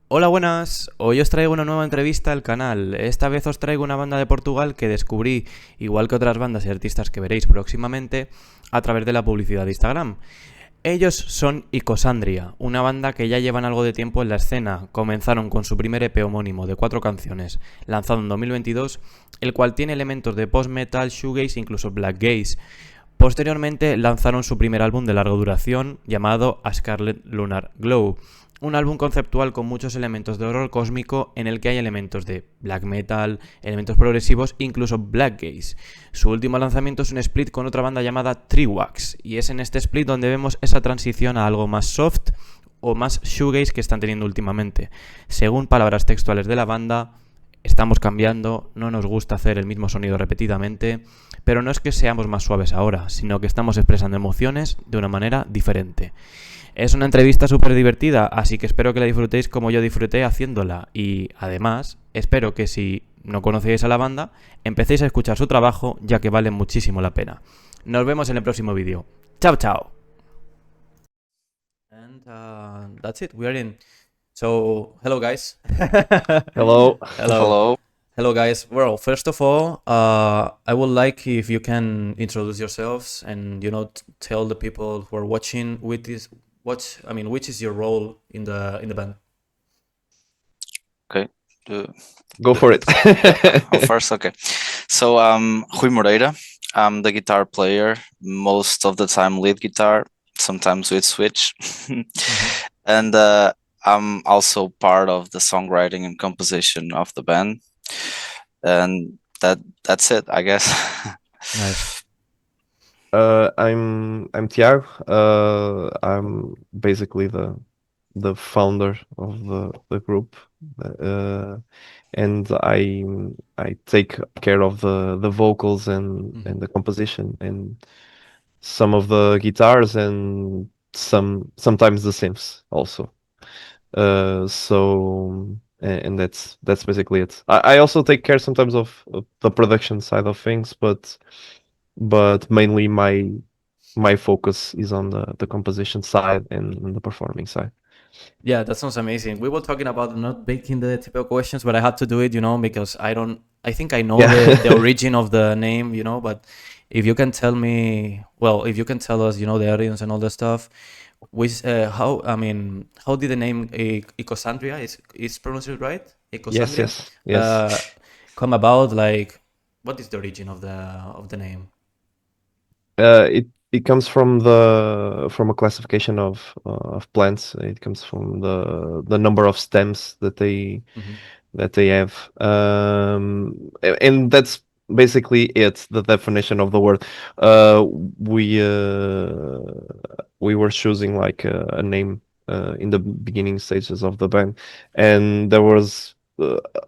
Hola, buenas. Hoy os traigo una nueva entrevista al canal. Esta vez os traigo una banda de Portugal que descubrí, igual que otras bandas y artistas que veréis próximamente, a través de la publicidad de Instagram. Ellos son Icosandria, una banda que ya llevan algo de tiempo en la escena. Comenzaron con su primer EP homónimo de 4 canciones, lanzado en 2022, el cual tiene elementos de post-metal, shoegaze e incluso black gaze. Posteriormente lanzaron su primer álbum de larga duración llamado A Scarlet Lunar Glow, un álbum conceptual con muchos elementos de horror cósmico en el que hay elementos de black metal, elementos progresivos, incluso black gaze. Su último lanzamiento es un split con otra banda llamada Triwax, y es en este split donde vemos esa transición a algo más soft o más shoegaze que están teniendo últimamente. Según palabras textuales de la banda, estamos cambiando, no nos gusta hacer el mismo sonido repetidamente, pero no es que seamos más suaves ahora, sino que estamos expresando emociones de una manera diferente. Es una entrevista súper divertida, así que espero que la disfrutéis como yo disfruté haciéndola. Y además, espero que si no conocéis a la banda, empecéis a escuchar su trabajo, ya que vale muchísimo la pena. Nos vemos en el próximo vídeo. Chao, chao. And that's it. We are in. So, hello, guys. Hello. Hello. Hello. Hello, guys. Well, first of all, I would like if you can introduce yourselves and tell the people who are watching with this which is your role in the band. Okay. Uh, Go for it. I'm first. Okay. So Rui Moreira. I'm the guitar player. Most of the time, lead guitar. Sometimes with switch. And I'm also part of the songwriting and composition of the band. And that's it, I guess. Nice. I'm Tiago. I'm basically the founder of the group, and I take care of the vocals and the composition and some of the guitars and sometimes the synths also. And that's basically it. I also take care sometimes of the production side of things, but mainly my focus is on the composition side and the performing side. Yeah, that sounds amazing. We were talking about not making the typical questions, but I had to do it, because I think I know Yeah. the origin of the name, but if you can tell me, well, if you can tell us, the audience and all the stuff, how did the name Icosandria is pronounced right? Yes, Icosandria, yes. come about? Like, what is the origin of the name? It comes from a classification of plants. It comes from the number of stems that they have, and that's basically it. The definition of the word. Uh, we uh, we were choosing like a name in the beginning stages of the band, and there was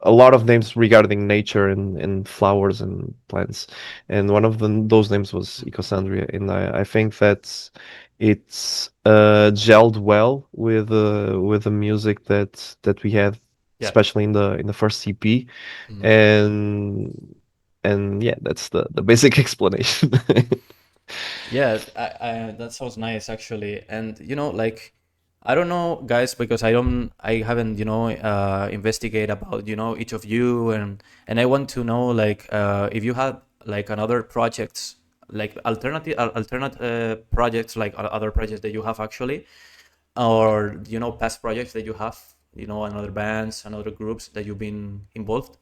a lot of names regarding nature and flowers and plants, and one of those names was Icosandria, and I think that it's gelled well with the music that we had, Yeah. especially in the first CP, Mhm. and yeah, that's the basic explanation. Yeah, that sounds nice actually. And like, I don't know, guys, because I haven't, investigate about, each of you, and I want to know, like, if you have like another projects, like alternate projects, like other projects that you have actually, or past projects that you have, another bands and other groups that you've been involved.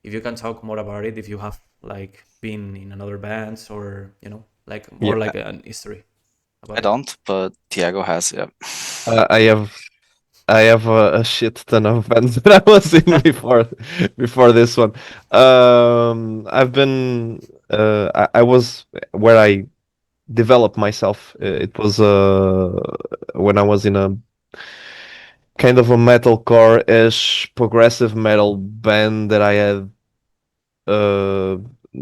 If you can talk more about it, if you have like been in another bands or like more Yeah, like an history I about it. don't, but Tiago has. Yeah. uh, I have I have a shit ton of bands that I was in before this one. I've been I was where I developed myself. It was when I was in a kind of a metalcore-ish progressive metal band that I had uh,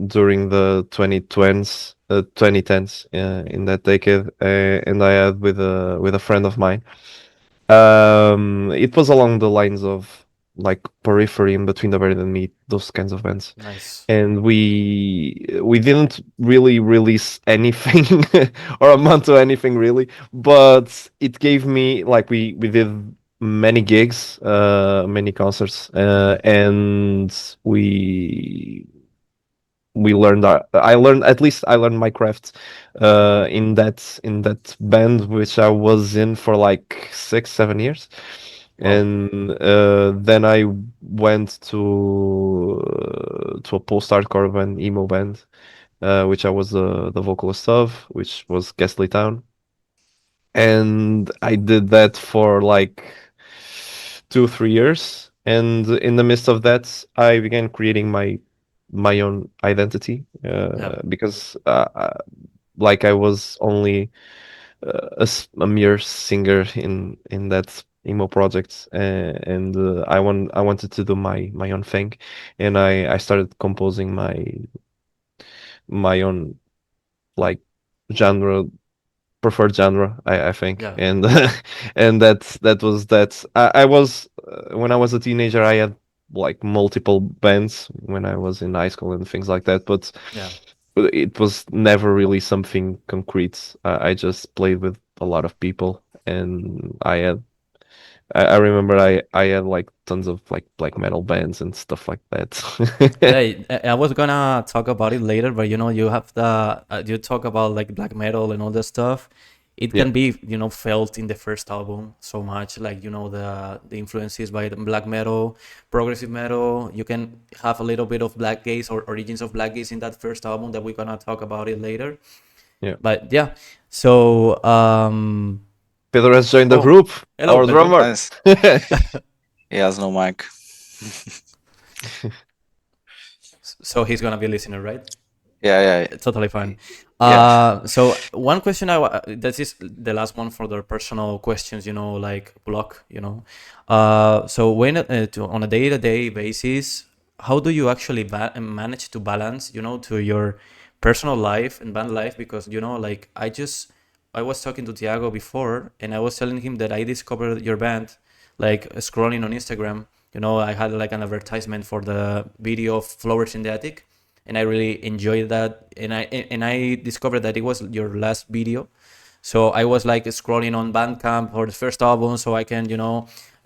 during the 2010s in that decade, and I had with a friend of mine. It was along the lines of like Periphery, In Between the Buried and Me, those kinds of bands. Nice. And we didn't really release anything or amount to anything really, but it gave me like we did many gigs, many concerts, and we learned I learned, at least I learned my craft in that band which I was in for like 6 7 years. Wow. And then I went to a post-hardcore band, emo band, which I was the vocalist of, which was Ghastly Town. And I did that for like 2 3 years. And in the midst of that, I began creating my own identity, Yeah. because like I was only a mere singer in that emo project, and I wanted to do my own thing, and I started composing my own, like, genre, preferred genre, I think. Yeah. And and that was that. I was when I was a teenager, I had like multiple bands when I was in high school and things like that, but Yeah. it was never really something concrete. I just played with a lot of people, and I remember I had like tons of like black metal bands and stuff like that. Yeah, I was gonna talk about it later, but you have you talk about like black metal and all that stuff. It Yeah, can be, felt in the first album so much, like, the influences by the black metal, progressive metal. You can have a little bit of black gaze or origins of black gaze in that first album that we're gonna talk about it later. yeah. But yeah, so Pedro has joined the oh, group, hello, our Pedro. drummer. Nice. He has no mic. So he's gonna be listening, right? Yeah, Totally fine. yeah. So one question this is the last one for the personal questions, like block, so when on a day-to-day basis, how do you actually manage to balance, to your personal life and band life? Because, like I was talking to Tiago before, and I was telling him that I discovered your band, like scrolling on Instagram. I had like an advertisement for the video of Flowers in the Attic, and I really enjoyed that. And I discovered that it was your last video. So I was like scrolling on Bandcamp for the first album, so I can,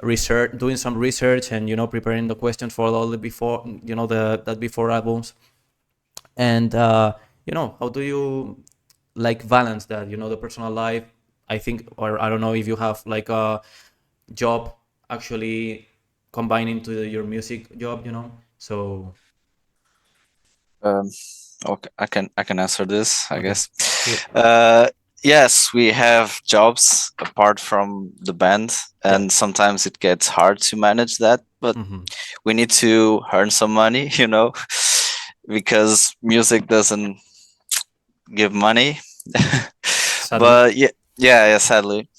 research, doing some research, and preparing the questions for all the before, the that before albums. And how do you like balance that? The personal life. I think, or I don't know if you have like a job actually combining to your music job. So Um, okay, I can answer this, I okay. guess. Yeah, Uh, yes, we have jobs apart from the band, Yeah. and sometimes it gets hard to manage that. But Mm-hmm. we need to earn some money, because music doesn't give money. Sadly. But yeah, sadly.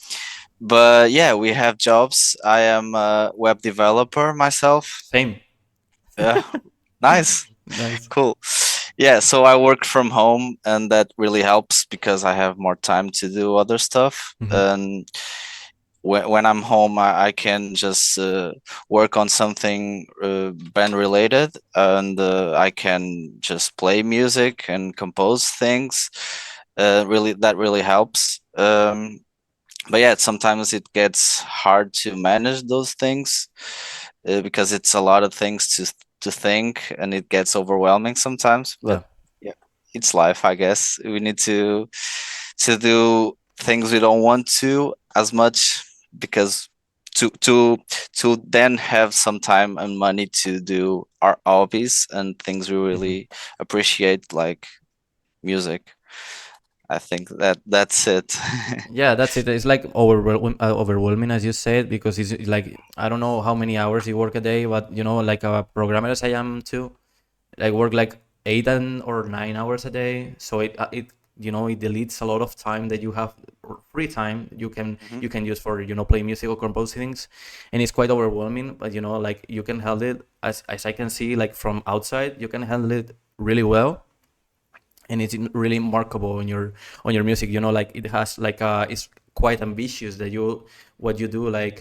But yeah, we have jobs. I am a web developer myself. Same. Yeah, nice. Nice. Cool. Yeah, so I work from home, and that really helps because I have more time to do other stuff. Mm-hmm. And when I'm home, I can just work on something band related, and I can just play music and compose things. Really, that really helps. But yeah, sometimes it gets hard to manage those things because it's a lot of things to think, and it gets overwhelming sometimes. But Yeah. yeah, it's life, I guess. We need to do things we don't want to as much, because to then have some time and money to do our hobbies and things we Mm-hmm. really appreciate, like music. I think that's it. Yeah, that's it. It's like overwhelming, as you said, because it's like I don't know how many hours you work a day, but like a programmer as I am too, like work like 8 or 9 hours a day. So it deletes a lot of time that you have, or free time you can Mhm. you can use for play music or compose things, and it's quite overwhelming. But like you can handle it, as I can see, like from outside, you can handle it really well, and it's really remarkable on your music. Like it has like it's quite ambitious that what you do, like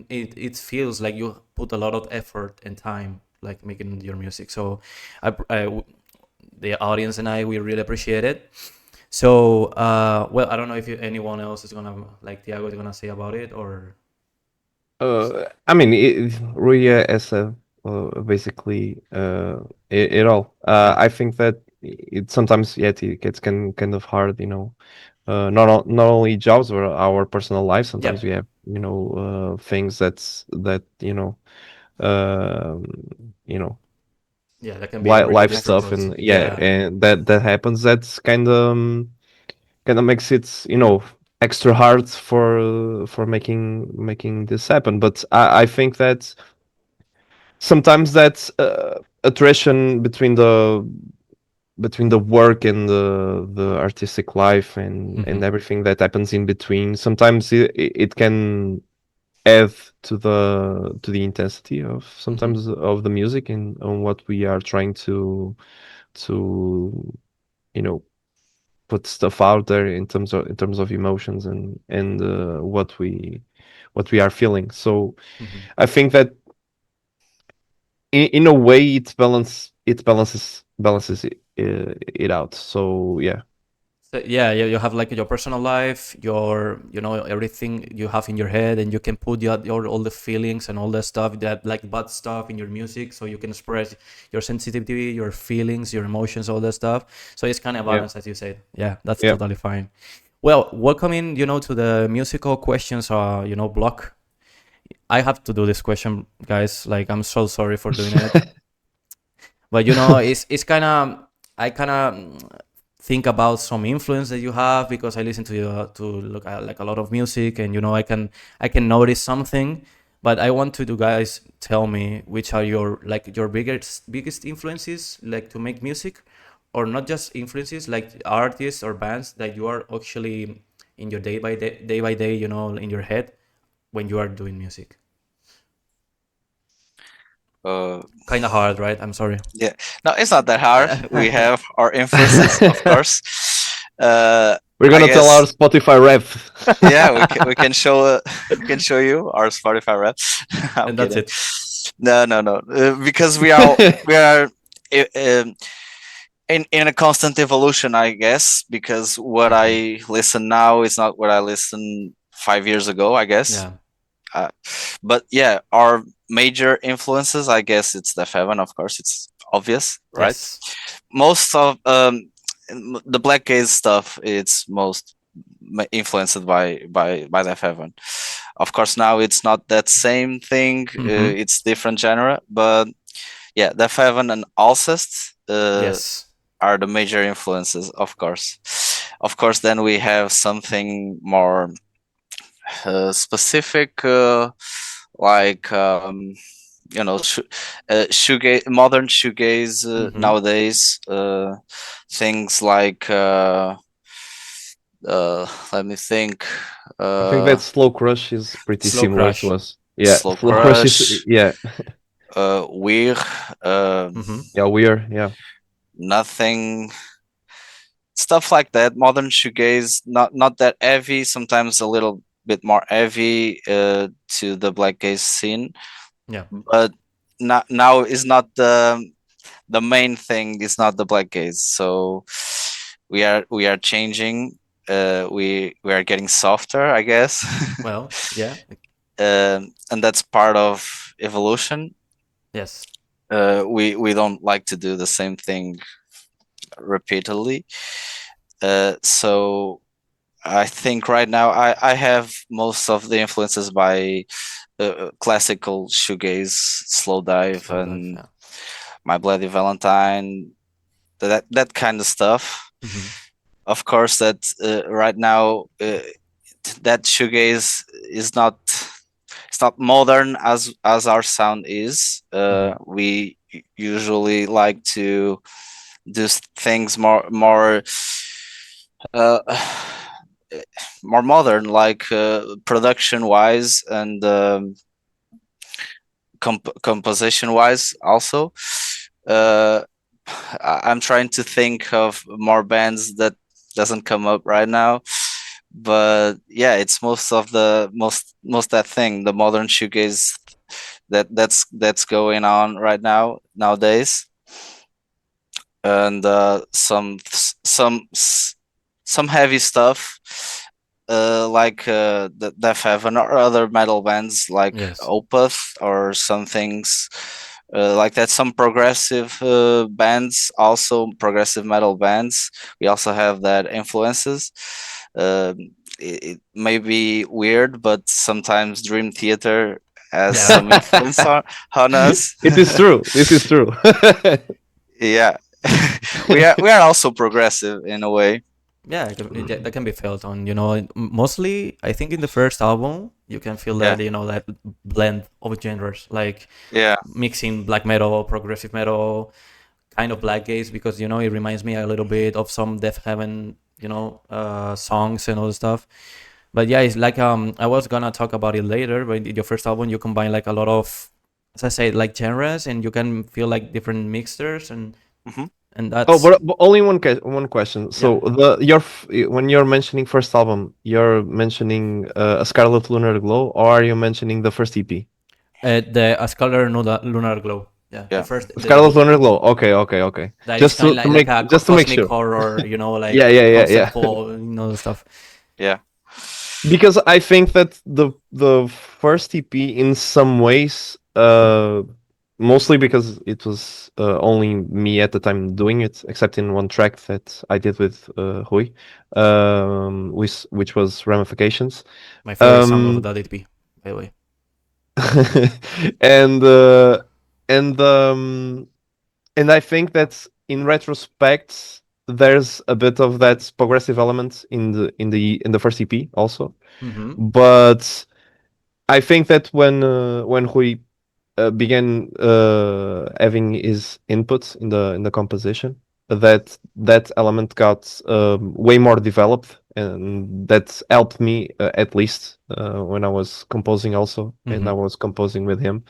it feels like you put a lot of effort and time like making your music. So the audience and we really appreciate it. So well, I don't know if anyone else is gonna, like Tiago is gonna say about it, or I mean, Rui as a basically it all. Yeah. I think that it sometimes it gets kind of hard, you know. Not only jobs but our personal life. Sometimes Yep. we have things that um, you know Yeah, that can be really life stuff, difficult. and yeah, Yeah. and that happens. That's kind of makes it extra hard for making this happen. But I think that sometimes that attrition between the work and the artistic life and Hmm. everything that happens in between, sometimes it can add to the intensity of Hmm. sometimes of the music and on what we are trying to you know put stuff out there in terms of emotions and what we are feeling. So Hmm. I think that in a way it balances it out. So yeah. So yeah, you have like your personal life, your everything you have in your head, and you can put your all the feelings and all the stuff that like bad stuff in your music, so you can express your sensitivity, your feelings, your emotions, all that stuff. So it's kind of Yeah. balance, as you said. Yeah, that's Yeah. totally fine. Well, welcoming to the musical questions block. I have to do this question, guys. Like, I'm so sorry for doing it. But it's kind of I kind of think about some influence that you have because I listen to look at like a lot of music, and I can notice something. But I want to do guys tell me which are your biggest influences like to make music, or not just influences like artists or bands that you are actually in your day by day in your head when you are doing music. Uh, Kind of hard, right? I'm sorry. yeah, no, it's not that hard. We have our influences, of course. We're I gonna tell our guess, Spotify rep. yeah, we can show we can show you our Spotify rep. I'm And that's kidding. it. No, no, no, because we are i- um, in a constant evolution, I guess. Because what Hmm. I listen now is not what I listened 5 years ago, I guess. Yeah. Uh, but yeah, our major influences, I guess, it's the Heaven. Of course, it's obvious, right? Yes. Most of the black gaze stuff, it's most influenced by the Heaven. Of course, now it's not that same thing. Hmm. It's different genre, but yeah, the Heaven and Alcest Yes. are the major influences. Of course, then we have something more specific, like shoegaze, modern shoegaze Hmm. nowadays. Things like let me think. I think that Slow Crush is pretty Slow similar to Crash. us. Yeah, Slow Slow Crush is Crush, yeah, Weir, Hmm. yeah, we're yeah. nothing, stuff like that. Modern shoegaze, not that heavy. Sometimes a little bit more heavy to the black gaze scene, Yeah. but not now is not the main thing. Is not the black gaze. So we are changing. We are getting softer, I guess. Well, yeah. And that's part of evolution. Yes. We don't like to do the same thing repeatedly. So I think right now I have most of the influences by classical shoegaze, slow dive, Slow dive. and Yeah. My Bloody Valentine, that kind of stuff. Hmm. Of course, that right now that shoegaze is not, it's not modern as our sound is. Hmm. We usually like to do things more uh, more modern, like production wise and composition wise also. uh, I'm trying to think of more bands that doesn't come up right now, but yeah, it's most of the most that thing, the modern shoegaze that's going on right now nowadays, and some heavy stuff, like the Death Heaven or other metal bands like Yes. Opeth or some things like that. Some progressive bands, also progressive metal bands. We also have that influences. Um it may be weird, but sometimes Dream Theater has Yeah. some influence on us. It is true. This is true. Yeah, we are also progressive in a way. Yeah, that can be felt on, mostly I think in the first album you can feel Yeah, that, that blend of genres, like yeah, mixing black metal, progressive metal, kind of black gaze, because, it reminds me a little bit of some Death Heaven, songs and all the stuff. But yeah, it's like, I was gonna talk about it later, but in your first album you combine like a lot of, as I say, like genres, and you can feel like different mixtures, hmm and Oh, that's, but only one question. yeah. So when you're mentioning first album, you're mentioning a Scarlet Lunar Glow, or are you mentioning the first EP? The A Scarlet Lunar Glow. Yeah, yeah. the Scarlet debut. Lunar Glow. Okay, okay, okay. That is Just kind of like a just to make cosmic sure. horror, Yeah, like yeah, yeah, yeah. conceptual, stuff. Yeah. Because I think that the first EP in some ways, mostly because it was only me at the time doing it, except in one track that I did with Rui, which was Ramifications. My favorite song of Um, that EP, by the way. and and um and I think that in retrospect, there's a bit of that progressive element in the first EP also. Mm-hmm. But I think that when Rui began having his input in the composition, that element got way more developed, and that helped me at least when I was composing also, and I Mm-hmm. was composing with him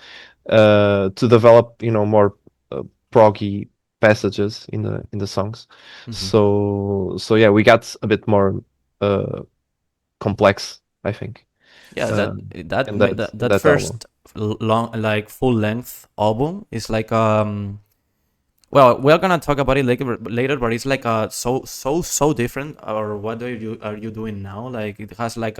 to develop more uh, proggy passages in the songs. Mm-hmm. So yeah, we got a bit more uh, complex, I think, Yeah, uh, that in ma- that that in that that album. first long, like full length album is like, well, we're gonna talk about it later, but it's like so different. Or what are you doing now? Like it has like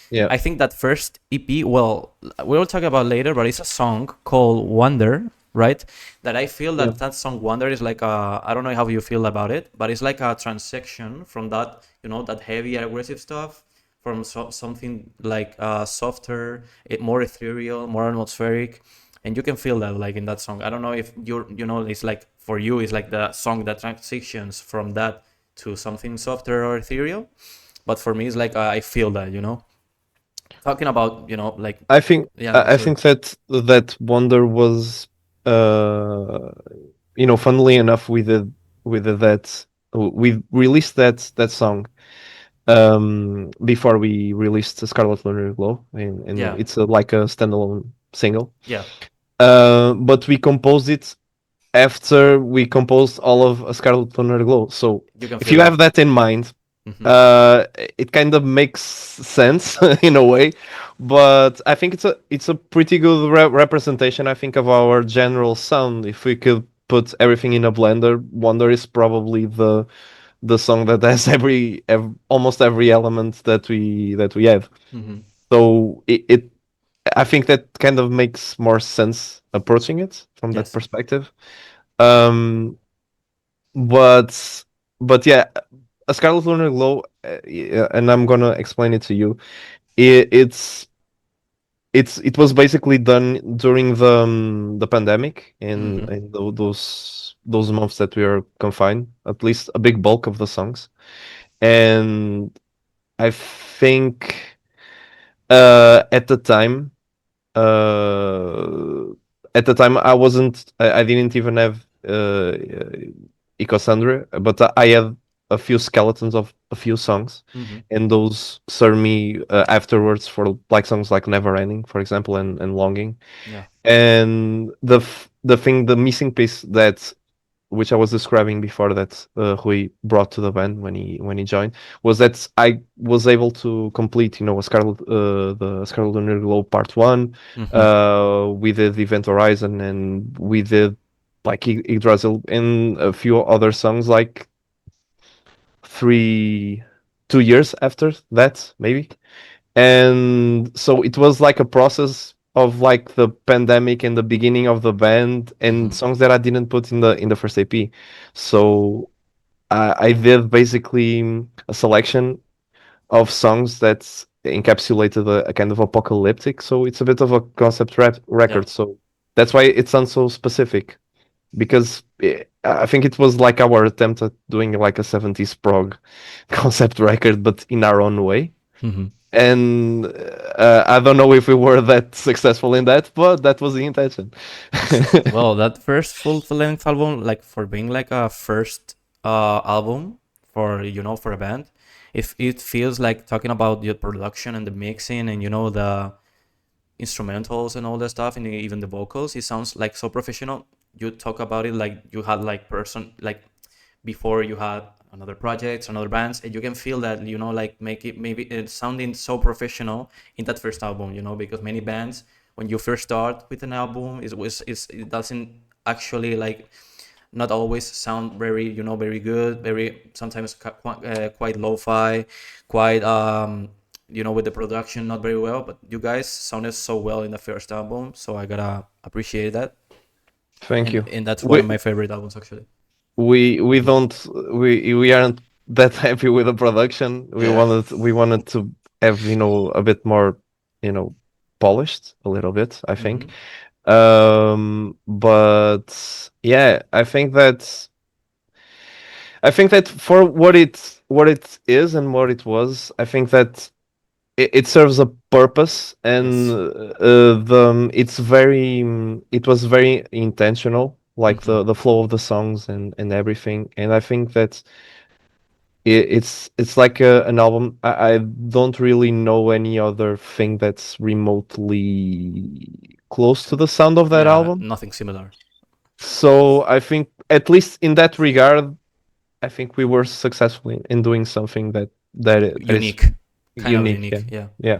Yeah, I think that first EP. Well, we'll talk about later, but it's a song called Wonder, right? That I feel yeah. that song Wonder is like I don't know how you feel about it, but it's like a transition from that, that heavy aggressive stuff, from something like softer, more ethereal, more atmospheric, and you can feel that like in that song. I don't know if it's like for you it's like the song that transitions from that to something softer or ethereal, but for me it's like I feel that, talking about, like, I think yeah, I sorry. think that Wonder was, uh, funnily enough, we did that. We released that song before we released Scarlet Lunar Glow, and Yeah, it's like a standalone single. yeah, But we composed it after we composed all of A Scarlet Lunar Glow. So you can if feel you have that. that in mind, Hmm. it kind of makes sense in a way. But I think it's a pretty good representation, I think, of our general sound. If we could put everything in a blender, Wonder is probably the song that has almost every element that we have. Hmm. So I think that kind of makes more sense approaching it from that Yes. perspective. Um, but but yeah, a Scarlet Lunar Glow, yeah, and I'm gonna explain it to you. It was basically done during the pandemic, and, Hmm. and those months that we are confined, at least a big bulk of the songs. And I think at the time, uh, I didn't even have Icosandria, but I had a few skeletons of a few songs, Hmm. and those served me afterwards for like songs like Never Ending, for example, and Longing. Yeah. And the missing piece that which I was describing before, that Rui brought to the band when he joined, was that I was able to complete, the Scarlet Lunar Glow Part One. Hmm. We did Event Horizon, and we did like Yggdrasil and a few other songs, like three. 2 years after that, maybe. And so it was like a process of like the pandemic and the beginning of the band and songs that I didn't put in the first AP. So I did basically a selection of songs that encapsulated a kind of apocalyptic. So it's a bit of a concept Yeah. record. So that's why it sounds so specific because I think it was like our attempt at doing like a 70s prog concept record, but in our own way. Hmm. And I don't know if we were that successful in that, but that was the intention. Well, that first full-length album, like for being like a first album for for a band, if it feels like talking about the production and the mixing and the instrumentals and all that stuff and even the vocals, it sounds like so professional. You talk about it like you had like person like before you had another projects, another bands, and you can feel that like make it maybe it's sounding so professional in that first album, because many bands when you first start with an album it doesn't actually like not always sound very very good, very sometimes quite lo-fi, quite with the production not very well, but you guys sounded so well in the first album, so I gotta appreciate that. Thank and you. and that's one of We my favorite albums actually. we don't we aren't that happy with the production. Yeah. We wanted to have a bit more you know polished a little bit. I think. Hmm. But yeah, I think that for what it is and what it was, I think that it serves a purpose, and Yes. it was very intentional, like Hmm. the flow of the songs and everything. And I think that it's like an album. I don't really know any other thing that's remotely close to the sound of that Yeah, album. nothing similar. So I think, at least in that regard, I think we were successful in doing something that is Unique, kind of unique. Yeah, unique. Yeah. yeah.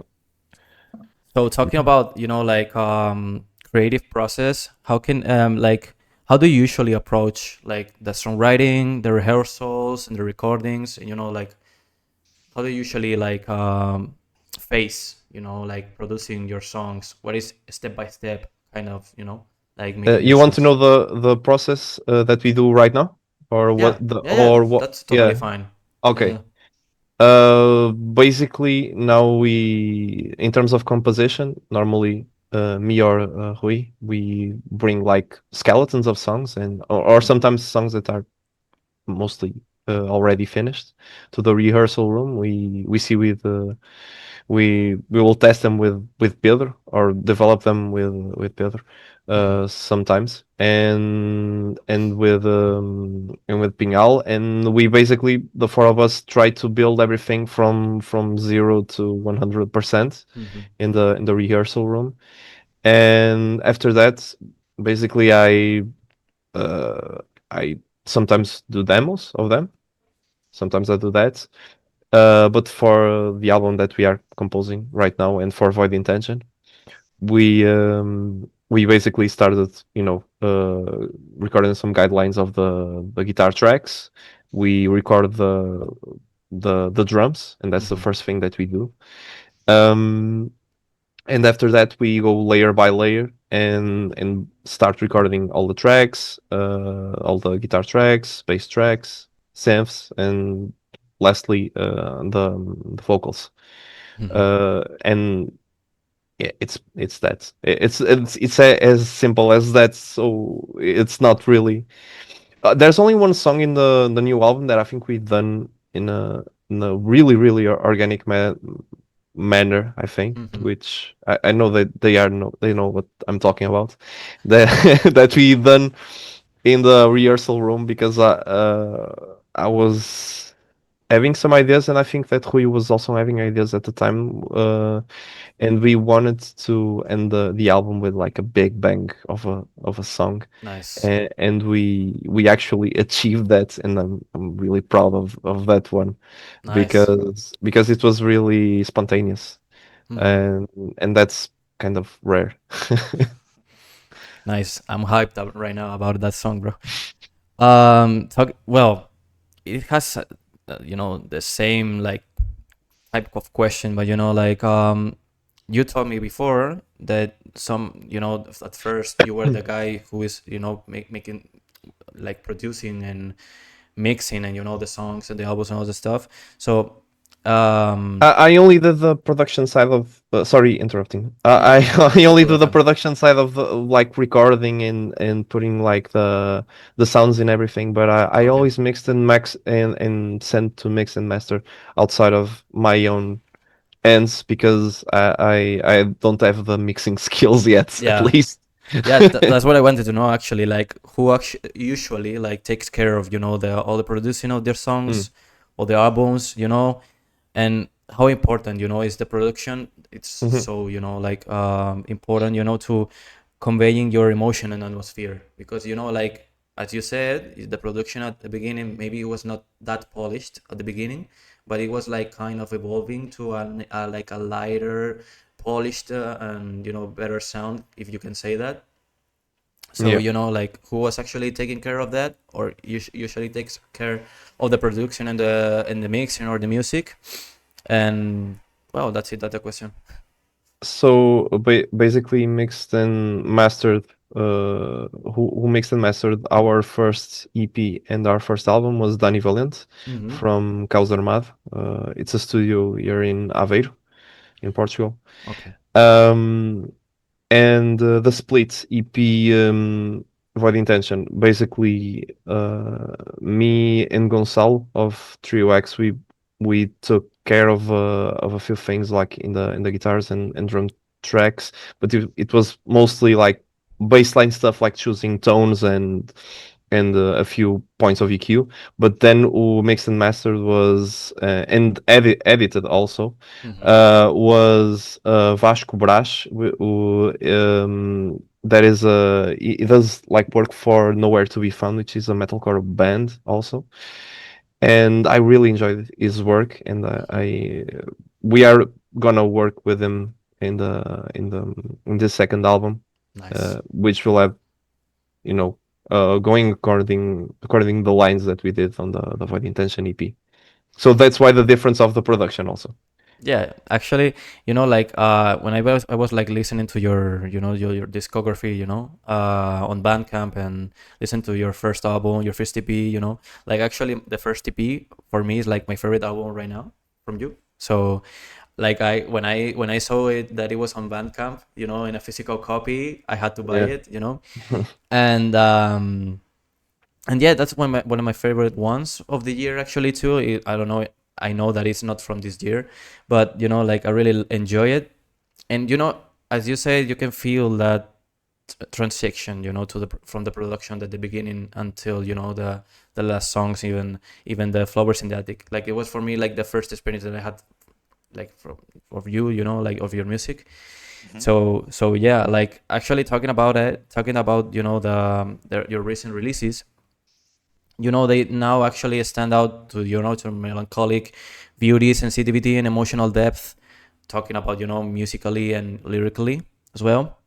So talking about like creative process, how can like how do you usually approach like the songwriting, the rehearsals, and the recordings, and like how do you usually like face like producing your songs? What is step by step kind of like making your You want to songs? know the process that we do right now, or Yeah, yeah, what? that's totally Yeah. fine. Yeah, Okay. yeah. Basically, now in terms of composition, normally me or Rui, we bring like skeletons of songs or Mhm. sometimes songs that are mostly already finished to the rehearsal room. We see with we will test them with Pedro or develop them with Pedro Mhm. sometimes and with Pinhal, and we basically, the four of us, try to build everything from 0 to 100% Mhm. in the rehearsal room. And after that, basically uh, I sometimes do demos of them. Sometimes I do that. But for the album that we are composing right now and for Void Intention, we basically started, recording some guidelines of the guitar tracks. We record the drums, and that's the Mhm. first thing that we do. Um, and after that, we go layer by layer and start recording all the tracks, all the guitar tracks, bass tracks, synths, and lastly the vocals. Mhm. And yeah, it's that. As simple as that. So it's not really. There's only one song in the new album that I think we've done in a really really organic manner. I think, Mhm. which I know that they know what I'm talking about. That that we done in the rehearsal room because I was having some ideas, and I think that Rui was also having ideas at the time. And we wanted to end the album with like a big bang of a song, Nice. and we actually achieved that, and I'm really proud of that one Nice. because it was really spontaneous, Mhm. and and that's kind of rare. Nice. I'm hyped up right now about that song, bro. Well, it has the same like type of question, but like you told me before that at first you were the guy who is making, like, producing and mixing, and the songs and the albums and all the stuff. So I only did the production side of. Sorry, interrupting. no, no, no, I it's only totally do the fine. production side of the, like, recording and putting like the sounds and everything. But I Okay. always mixed and max and sent to mix and master outside of my own ends because I don't have the mixing skills yet, at Yeah. least. Yeah, that's what I wanted to know, actually. Like, who actually usually, like, takes care of the all the producing of their Mm, songs or the albums, and how important is the production. It's mhm. so like important to conveying your emotion and atmosphere, because like, as you said, the production at the beginning, maybe it was not that polished at the beginning, but it was like kind of evolving to like a lighter, polished, and better sound, if you can say that. So Yeah. like, who was actually taking care of that, or usually takes care of the production and the mixing or the music? And well, that's it. That's the question. So basically mixed and mastered. Who mixed and mastered our first EP and our first album was Dani Valente Mm-hmm. from Caos Armado. It's a studio here in Aveiro, in Portugal. Okay. Um, and the split EP, Void Intention. Basically, me and Gonçalo of Trio X, we took care of a few things like in the guitars and drum tracks, but it was mostly like bassline stuff, like choosing tones and a few points of EQ. But then who mixed and mastered was and edited also Mm-hmm. was Vasco Brás, who that is he does like work for Nowhere to Be Found, which is a metalcore band also, and I really enjoyed his work, and I we are gonna work with him in the second album, Nice. which will have, you know, going according the lines that we did on the Void Intention EP. So that's why the difference of the production also. Yeah, actually, like, when I was like listening to your discography, on Bandcamp, and listen to your first album, your first EP, like, actually, the first EP for me is like my favorite album right now from you. So, like, when I saw it that it was on Bandcamp, in a physical copy, I had to buy Yeah. it, and yeah, that's one of my favorite ones of the year, actually, too. I don't know. I know that it's not from this year, but like, I really enjoy it. And as you said, you can feel that transition, to from the production at the beginning until the last songs, even the Flowers in the Attic. Like, it was for me like the first experience that I had, like, from of you, like, of your music. Mhm. So yeah, like, actually, talking about your recent releases, they now actually stand out to melancholic beauty, sensitivity, and emotional depth, talking about musically and lyrically as well.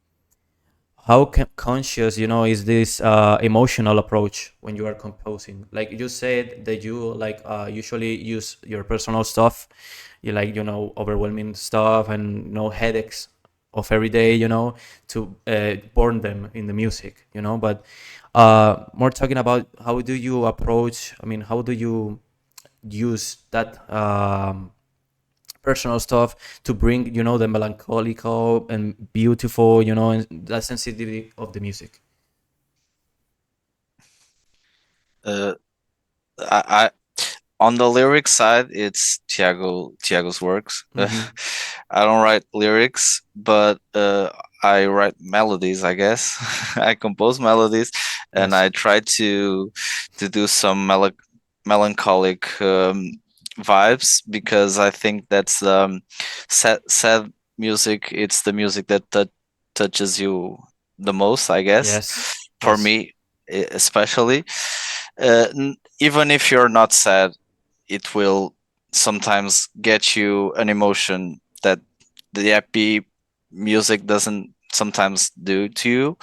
How conscious is this emotional approach when you are composing? Like you said that you, like, usually use your personal stuff, you, like, overwhelming stuff and headaches of every day, to burn them in the music, but more talking about how do you approach, I mean, how do you use that personal stuff to bring the melancholical and beautiful, and that sensitivity of the music? Uh, I on the lyric side, it's Tiago's works. Mm-hmm. I don't write lyrics, but I write melodies, I guess. I compose melodies, and Yes. I try to do some melancholic vibes, because I think that's sad music. It's the music that touches you the most, I guess. Yes. For Yes. me, especially. Even if you're not sad, it will sometimes get you an emotion that the happy music doesn't sometimes do to you.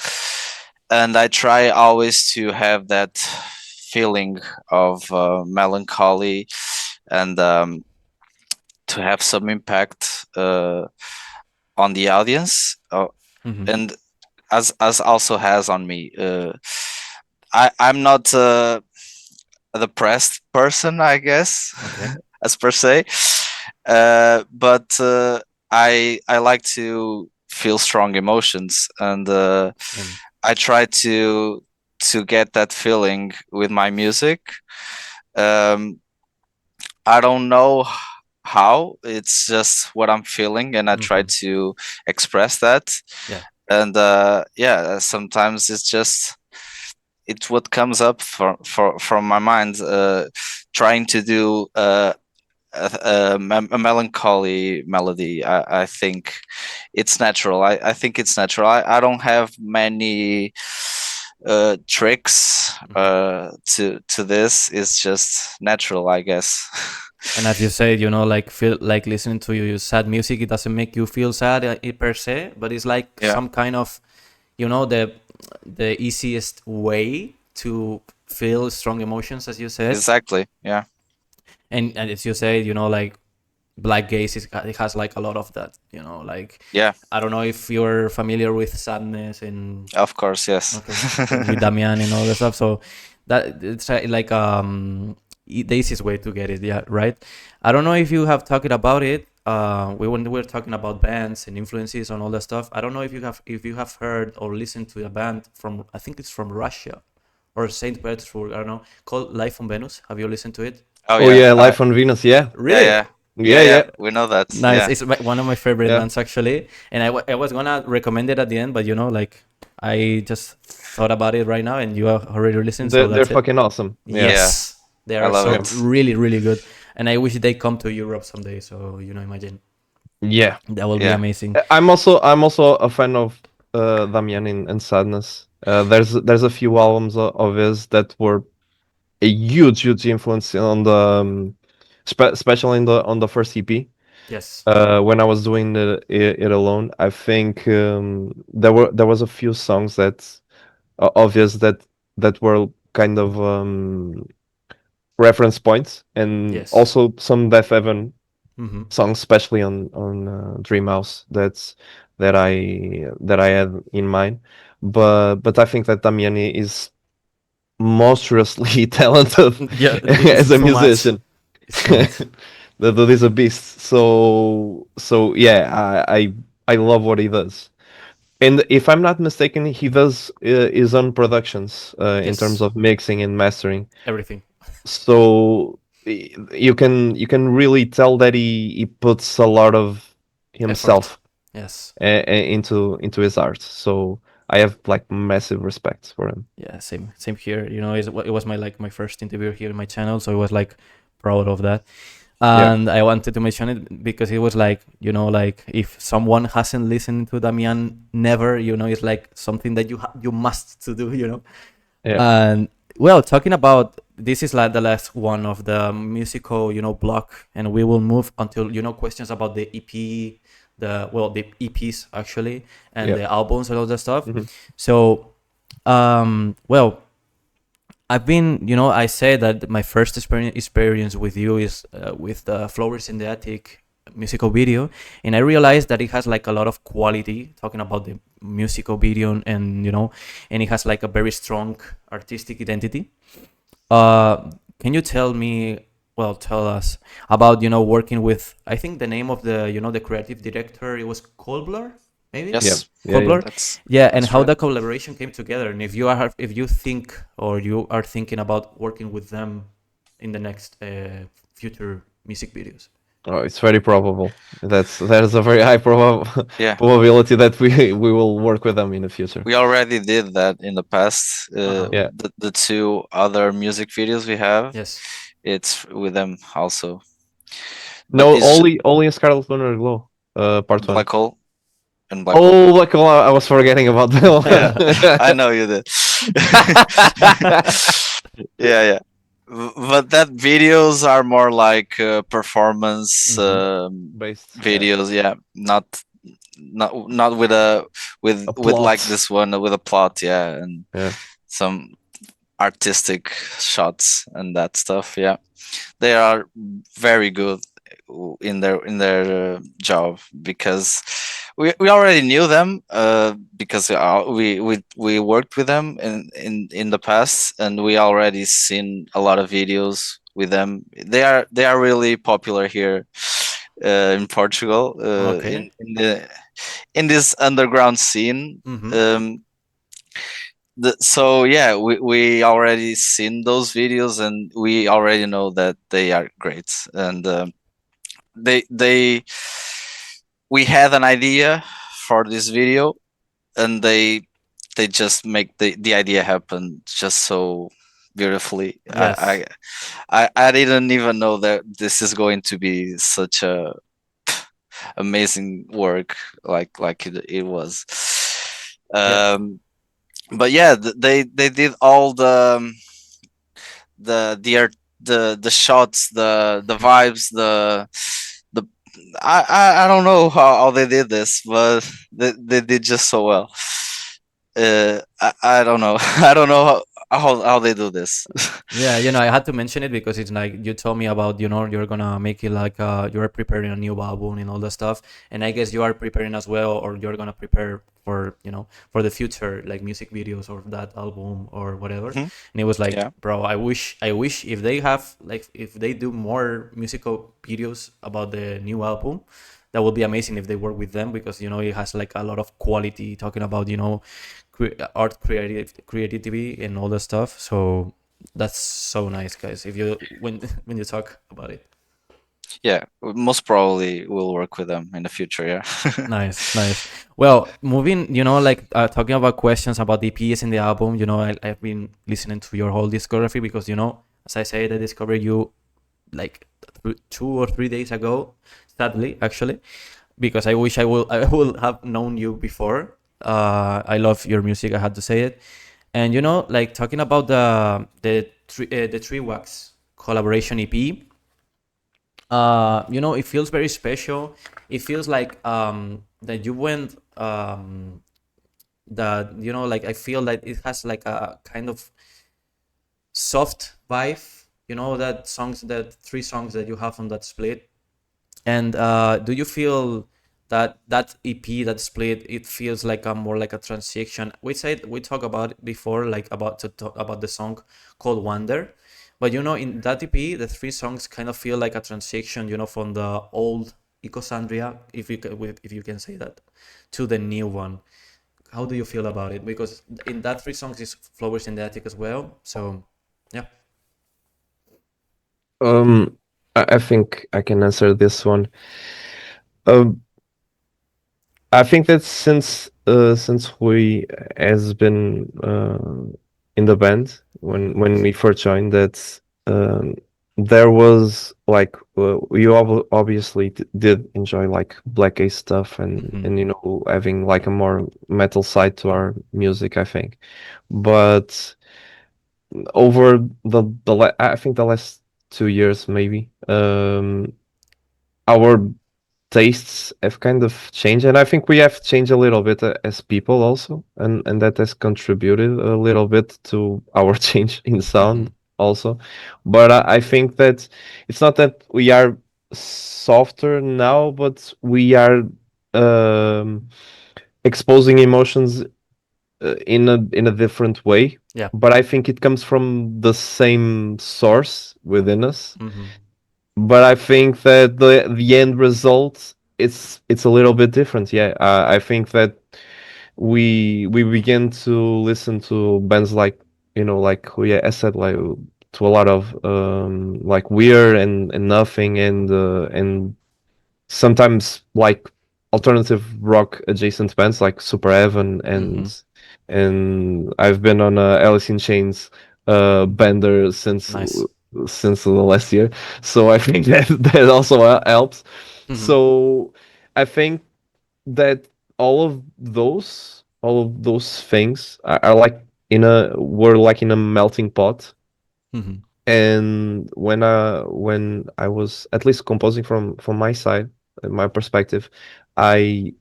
And I try always to have that feeling of melancholy, and to have some impact on the audience, and as also has on me. I'm not a depressed person, I guess, Okay. as per se, but I like to feel strong emotions, and Same. I try to get that feeling with my music. I don't know how, it's just what I'm feeling, and I try to express that. Yeah. And yeah, sometimes it's what comes up from my mind, trying to do a melancholy melody. I think it's natural. I think it's natural. I don't have many tricks to this. It's just natural, I guess. And as you said, you know, like feel like listening to you sad music, it doesn't make you feel sad per se, but it's like Yeah. some kind of, you know, the easiest way to feel strong emotions, as you said. Exactly. Yeah. And as you say, you know, like Black Gaze it has like a lot of that, you know, like Yeah. I don't know if you're familiar with Sadness and Of course, yes. okay, with Damian and all that stuff. So that it's like the easiest way to get it, yeah, right. I don't know if you have talked about it. When we were talking about bands and influences and all that stuff. I don't know if you have heard or listened to a band from, I think it's from Russia or Saint Petersburg. I don't know, called Life on Venus. Have you listened to it? Oh Oh yeah. yeah, Life on Venus. Yeah, Really? Yeah. yeah. We know that. Nice. Yeah. It's one of my favorite Yeah. bands actually, and I was gonna recommend it at the end, but you know, like I just thought about it right now, and you have already listened, so They're that's it. fucking awesome. Yeah. Yes, they I are love so it. really really good, and I wish they come to Europe someday. So you know, imagine Yeah. that will be Yeah. amazing. I'm also a fan of Damian and Sadness. There's a few albums of his that were a huge influence on the especially on the first EP. Yes. When I was doing it alone, I think there was a few songs that obvious that were kind of reference points, and Yes. also some Death Heaven Mm-hmm. songs, especially on Dreamhouse. That I had in mind, but I think that Damiani is monstrously talented Yeah, as it's a too much. musician. It's too much. The dude is a beast. So yeah, I love what he does. And if I'm not mistaken, he does his own productions in terms Yes, of mixing and mastering. everything. So you can really tell that he puts a lot of Effort. himself Yes. into his art. So I have like massive respect for him. Yeah, same here. You know, it was my first interview here in my channel, so I was like proud of that. And I wanted to mention it because it was like, you know, like if someone hasn't listened to Damian never, you know, it's like something that you must to do, you know. Yeah. And well, talking about this is like the last one of the musical, you know, block, and we will move until, you know, questions about the EP, the EPs actually, and Yeah. the albums and all that stuff. Mhm. So, well, I've been, you know, I say that my first experience with you is with the Flowers in the Attic musical video, and I realized that it has like a lot of quality talking about the musical video, and you know, and it has like a very strong artistic identity. Can you tell us about, you know, working with, I think the name of the, you know, the creative director, it was Kolbler, maybe? Yes. Yeah. Kolbler? That's Yeah, and that's how right. the collaboration came together, and if you think or you are thinking about working with them in the next future music videos. Oh, it's very probable. There's a very high Yeah. probability that we will work with them in the future. We already did that in the past. Yeah. The two other music videos we have, Yes. it's with them also. But No, it's only Scarlet Lunar Glow, part one. Black Hole and Black Hole. Oh, like I was forgetting about that I one. know you did. Yeah. But that videos are more like performance Based. videos. Yeah, not with with like plot. this one with a plot. Yeah, and Yeah. some artistic shots and that stuff. Yeah, they are very good, in their job, because we already knew them, because we worked with them in the past, and we already seen a lot of videos with them. They are really popular here, in Portugal, Okay. in this underground scene. Mm-hmm. So yeah, we already seen those videos, and we already know that they are great. And they we had an idea for this video, and they just make the idea happen just so beautifully. Yes. I didn't even know that this is going to be such a amazing work, like it was. Yes. um but yeah, they did all the shots, the vibes, the I don't know how they did this, but they did just so well. I don't know. I don't know how they do this. Yeah, I had to mention it because it's like you told me about, you're gonna make it like you're preparing a new album and all that stuff, and I guess you are preparing as well, or you're gonna prepare for, for the future, like music videos of that album or whatever. Mhm. And it was like, Yeah. bro, I wish if they have like if they do more musical videos about the new album, that would be amazing if they work with them, because it has like a lot of quality talking about art creativity and all that stuff. So that's so nice, guys. If you when you talk about it, Yeah. Most probably we'll work with them in the future. Yeah. nice, nice. Well, moving, like talking about questions about the EPs in the album. I've been listening to your whole discography because as I said, I discovered you like 2 or 3 days ago. Sadly, actually, because I wish I will have known you before. I love your music. I had to say it. And like talking about the Three Wax collaboration EP, it feels very special. It feels like that you went that like I feel like it has like a kind of soft vibe. That 3 songs that you have on that split. And do you feel that EP, that split, it feels like a more like a transition? We talked about it before, like about the song called Wonder, but in that EP, the 3 songs kind of feel like a transition, from the old Icosandria, if you can say that, to the new one. How do you feel about it? Because in that 3 songs is Flowers in the Attic as well. So yeah. Um, I think I can answer this one. Um, I think that since we has been in the band when we first joined, that there was like we obviously did enjoy like Black Ace stuff, Mhm. and having like a more metal side to our music, I think. But over I think the last 2 years maybe, our tastes have kind of changed, and I think we have changed a little bit as people also, and that has contributed a little bit to our change in sound Mhm. also. But I think that it's not that we are softer now, but we are um, exposing emotions in a different way. Yeah. But I think it comes from the same source within us, Mhm. but I think that the end result it's a little bit different. Yeah, I think that we begin to listen to bands like like yeah, I said, like to a lot of like Weird and Nothing and sometimes like alternative rock adjacent bands like Super Heaven Mhm. and I've been on a Alice in Chains bender Nice. since the last year, so I think that also helps. Mhm. So I think that all of those things are like were like in a melting pot. Mhm. And when I was at least composing from my side, my perspective, I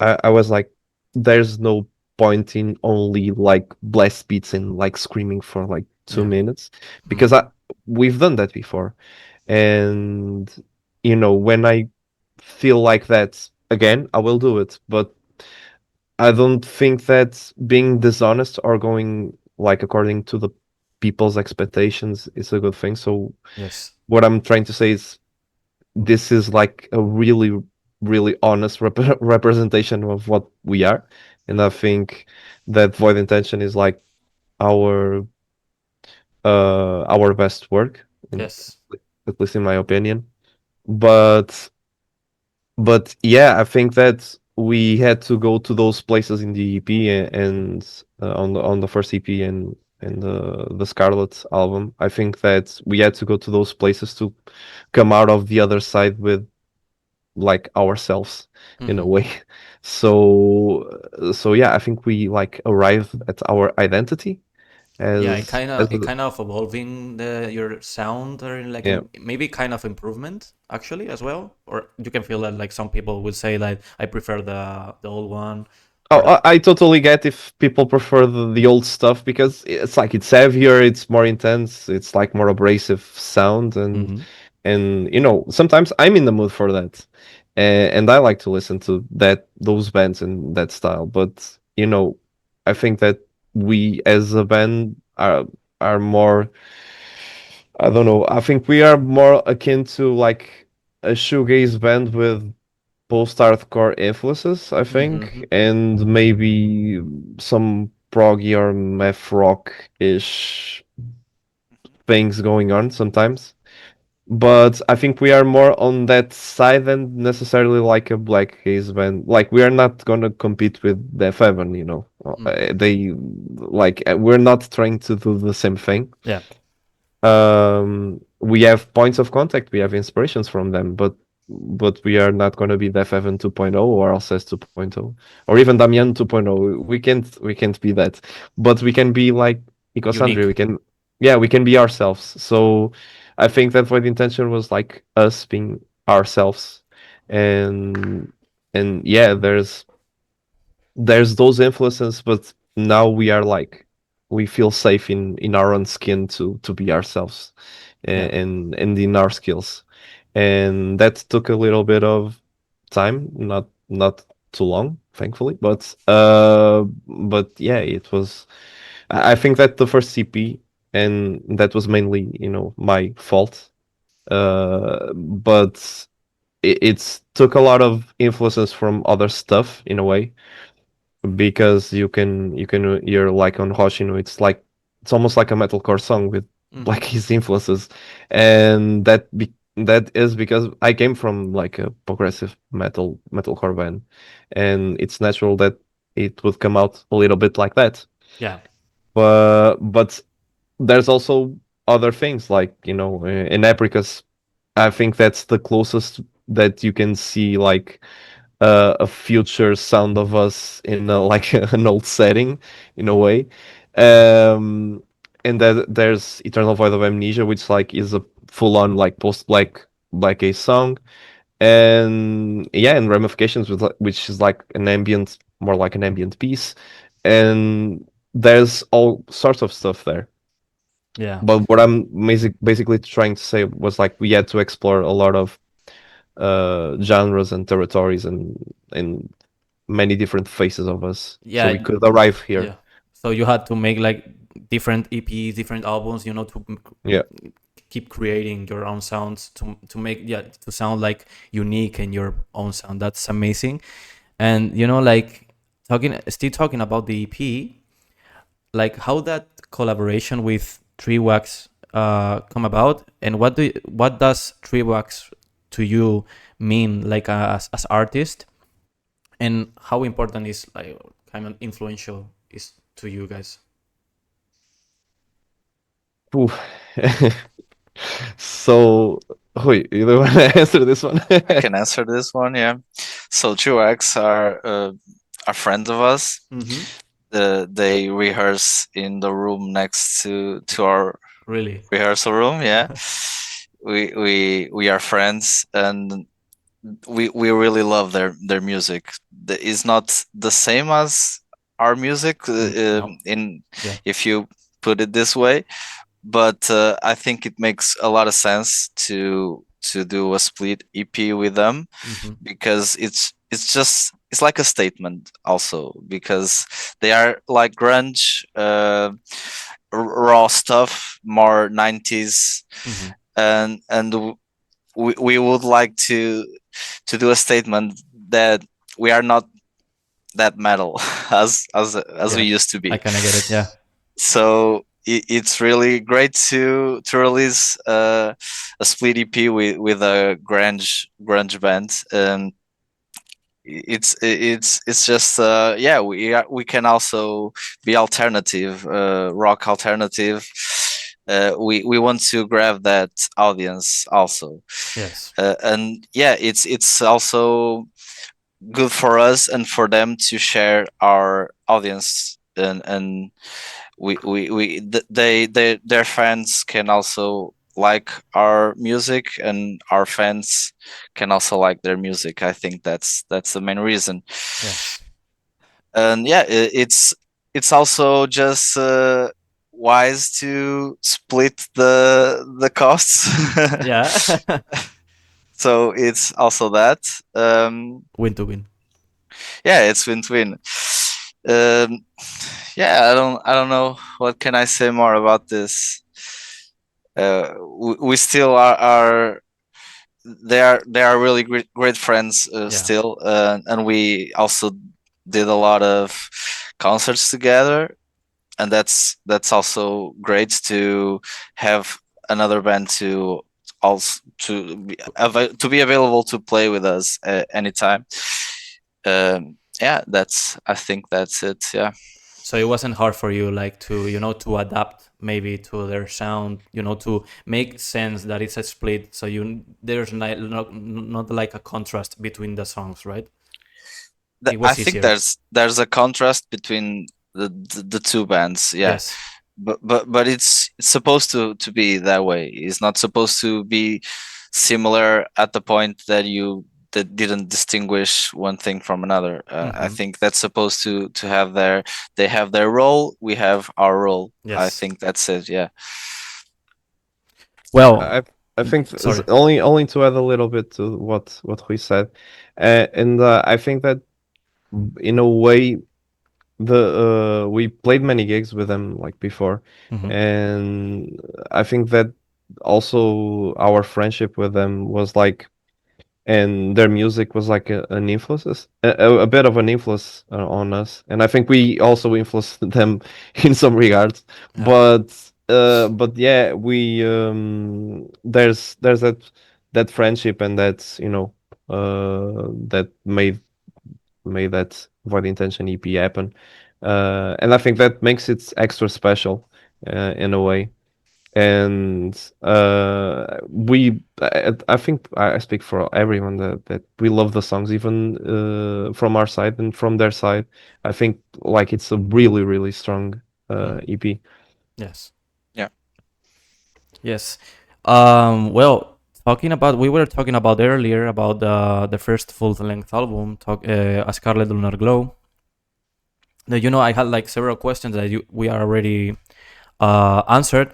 I was like, there's no point in only like blast beats and like screaming for like two Yeah. minutes because Mhm. we've done that before, and when I feel like that again, I will do it. But I don't think that being dishonest or going like according to the people's expectations is a good thing. So Yes. what I'm trying to say is this is like a really, really honest representation of what we are, and I think that Void Intention is like our our best work, in, Yes. at least in my opinion. But yeah, I think that we had to go to those places in the EP and on the first EP and the Scarlet album. I think that we had to go to those places to come out of the other side with like ourselves in a Hmm. way. So yeah, I think we like arrived at our identity Yeah, it as kind as of it a, kind of evolving your sound, or like yeah. maybe kind of improvement actually as well. Or you can feel that like some people would say like I prefer the old one, Oh, or the. I totally get if people prefer the old stuff because it's like it's heavier, it's more intense, it's like more abrasive sound, Hmm. and sometimes I'm in the mood for that, and I like to listen to those bands and that style. But I think that we as a band are more. I don't know. I think we are more akin to like a shoegaze band with post-hardcore influences, I think, Hmm. and maybe some proggy or math rock-ish things going on sometimes. But I think we are more on that side than necessarily like a black gaze band. Like we are not gonna compete with Def Heaven, Hmm. They like we're not trying to do the same thing. Yeah. We have points of contact, we have inspirations from them, but we are not going to be Def Evan 2.0 or Alcest 2.0 or even Damian 2.0. We can't be that, but we can be like Icosandria. Unique. We can be ourselves. So I think that Void Intention was like us being ourselves, and yeah, there's those influences, but now we are like we feel safe in our own skin to be ourselves, Yeah. and in our skills, and that took a little bit of time, not too long, thankfully, but yeah, it was. I think that the first CP, and that was mainly my fault, but it's took a lot of influences from other stuff in a way, because you're like on Hoshino, it's almost like a metalcore song with Hmm. like his influences, and that is because I came from like a progressive metalcore band, and it's natural that it would come out a little bit like that. Yeah. But there's also other things like in Apricus, I think that's the closest that you can see like a future sound of us in like an old setting in a way. And that there's Eternal Void of Amnesia, which like is a full on like post black a song, and yeah, and Ramifications, which is like an ambient, more like an ambient piece, and there's all sorts of stuff there. Yeah. But what I'm basically trying to say was like we had to explore a lot of genres and territories and many different faces of us, so we Yeah. could arrive here. Yeah. So you had to make like different EPs, different albums, to Yeah. keep creating your own sounds to make, yeah, to sound like unique in your own sound. That's amazing. And like talking about the EP, like how that collaboration with Tree Wax come about, and what does Tree Wax to you mean, like as artist, and how important is like kind of influential is to you guys? Ooh. So, Rui, you don't want to answer this one? I can answer this one. Yeah. So Truex are a friend of us. Mm-hmm. They rehearse in the room next to our Really? rehearsal room. Yeah. We are friends, and we really love their music. It's not the same as our music, No. in Yeah. if you put it this way, but I think it makes a lot of sense to to do a split EP with them, because it's like a statement also, because they are like grunge, raw stuff, more 90s, and we would like to do a statement that we are not that metal as we used to be. I kind of get it. Yeah. So it's really great to release a split EP with a grunge band. It's just yeah, we can also be alternative, rock alternative. We want to grab that audience also. Yes. And yeah, it's also good for us and for them to share our audience, and their fans can also like our music, and our fans can also like their music. I think that's the main reason. Yes. And yeah, it's also just wise to split the costs. Yeah. So it's also that, Win to win. yeah, it's win-win. Yeah, I don't know what can I say more about this. We still are they are really great friends, still, and we also did a lot of concerts together, and that's also great to have another band to also to be available to play with us anytime. Yeah, I think that's it. Yeah. So it wasn't hard for you, like, to to adapt maybe to their sound, to make sense that it's a split, so there's not like a contrast between the songs, right? It I was think easier. there's a contrast between the two bands. Yeah. Yes. But it's supposed to be that way. It's not supposed to be similar at the point that you that didn't distinguish one thing from another. I think that's supposed to have they have their role, we have our role. I Yes. think that's it. Yeah. Well, I think sorry. only to add a little bit to what we said, and I think that in a way we played many gigs with them like before, and I think that also our friendship with them was like, and their music was like an influence, a bit of an influence on us, and I think we also influenced them in some regards. Yeah. But yeah, we there's that friendship, and that's that made that Void Intention EP happen, and I think that makes it extra special in a way. And I think I speak for everyone that we love the songs, even from our side and from their side. I think like it's a really really strong EP. Yes. Yeah. Yes. Well, we were talking about earlier about the first full-length album, A Scarlet Lunar Glow. Now, I had like several questions that we are already answered,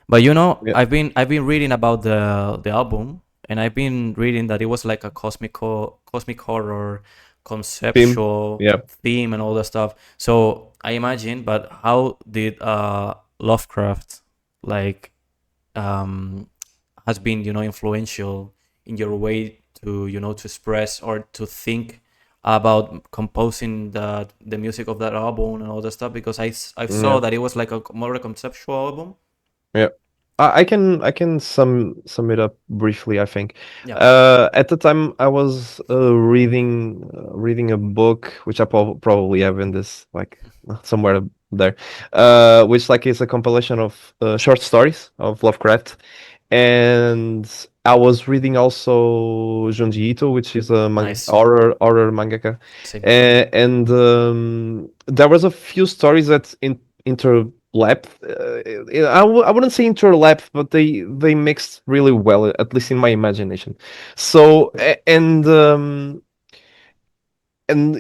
but Yeah. I've been reading about the album, and I've been reading that it was like a cosmic horror conceptual Yeah. theme and all that stuff. So I imagine, but how did Lovecraft like has been influential in your way to to express or to think about composing the music of that album and all that stuff? Because I saw Yeah. that it was like a more conceptual album. Yeah. I can sum it up briefly, I think. Yeah. At the time I was reading a book which I probably have in this like somewhere there, which like is a compilation of short stories of Lovecraft, and I was reading also Junji Ito, which is a Nice. horror mangaka, Same. and there was a few stories that interlap. I wouldn't say interlap, but they mixed really well, at least in my imagination. So and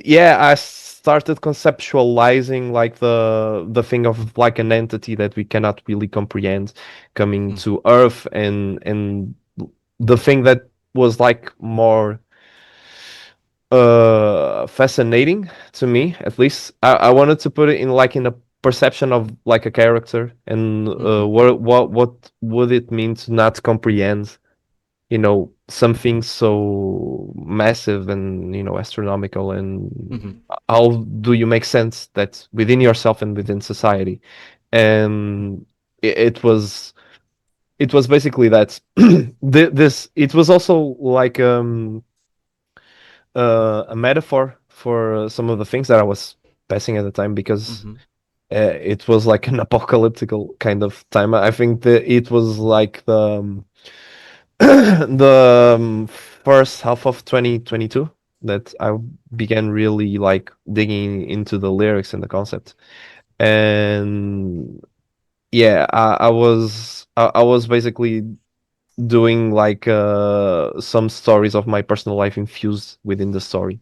yeah, I started conceptualizing like the thing of like an entity that we cannot really comprehend coming to Earth, and the thing that was like more fascinating to me, at least I wanted to put it in like in a perception of like a character, and what would it mean to not comprehend, you know, something so massive and, you know, astronomical, and how do you make sense that within yourself and within society. And it was, it was basically that. This, it was also like a metaphor for some of the things that I was passing at the time, because it was like an apocalyptical kind of time. I think that it was like the first half of 2022 that I began really like digging into the lyrics and the concept. And yeah, I was basically doing like some stories of my personal life infused within the story.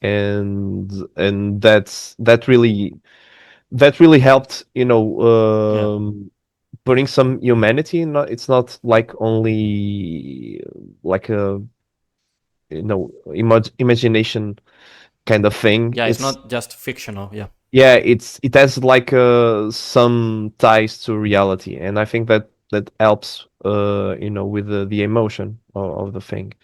And that really helped, you know, putting some humanity in. It's not like only like a, you know, imagination kind of thing. Yeah, it's It's, not just fictional. Yeah. yeah, it has like some ties to reality, and I think that that helps, you know, with the emotion of the thing.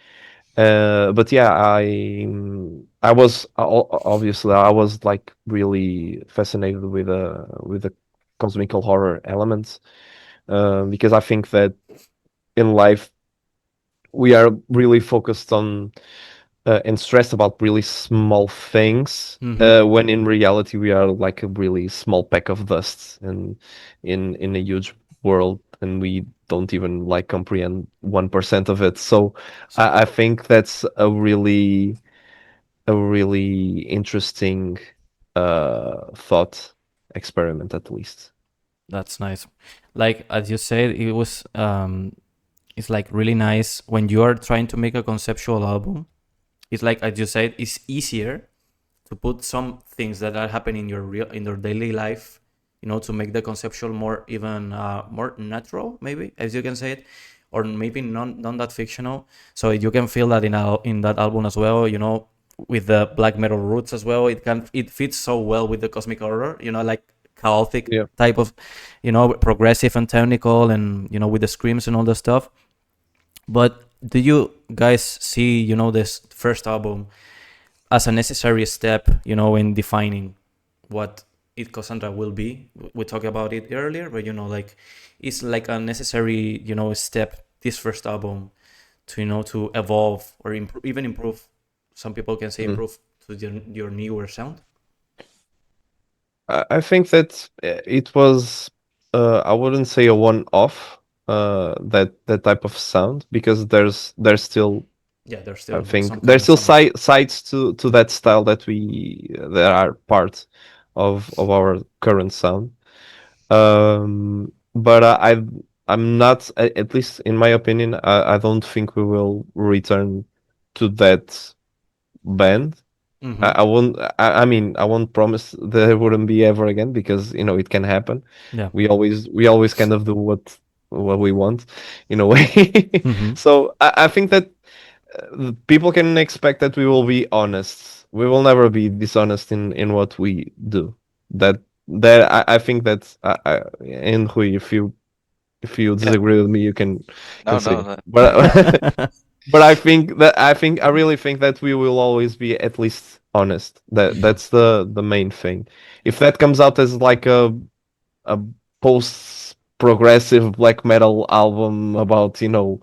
But yeah, I was obviously I was like really fascinated with the cosmical horror elements, because I think that in life we are really focused on and stressed about really small things, when in reality we are like a really small peck of dust, and in a huge world, and we don't even like comprehend 1% of it. So I think that's a really interesting thought experiment, at least. That's nice. Like as you said, it was it's like really nice when you are trying to make a conceptual album. It's like as you said, it's easier to put some things that are happening in your real in your daily life, you know, to make the conceptual more even more natural, maybe as you can say it, or maybe not that fictional. So you can feel that in that album as well, you know, with the black metal roots as well. It fits so well with the cosmic horror, you know, like chaotic Yeah. type of, you know, progressive and technical, and you know, with the screams and all the stuff. But do you guys see, you know, this first album as a necessary step, you know, in defining what Icosandria will be? We talked about it earlier, but you know, like it's like a necessary, you know, step, this first album, to, you know, to evolve or even improve. Some people can say Mm. improve to your newer sound. I think that it was, I wouldn't say a one-off, that type of sound, because there's still, Yeah, there's I still think some kind there's of still sound. sides to that style that we that are part of our current sound. But I'm not, at least in my opinion, I don't think we will return to that band. Mm-hmm. I won't. I mean, I won't promise there wouldn't be ever again, because, you know, it can happen. Yeah. We always kind of do what we want, in a way. Mm-hmm. So I think that people can expect that we will be honest. We will never be dishonest in what we do. That I think that and Rui, if you Yeah. disagree with me, you can No, say no, it. no. But I really think that we will always be at least honest. That's the main thing. If that comes out as like a post progressive black metal album about, you know,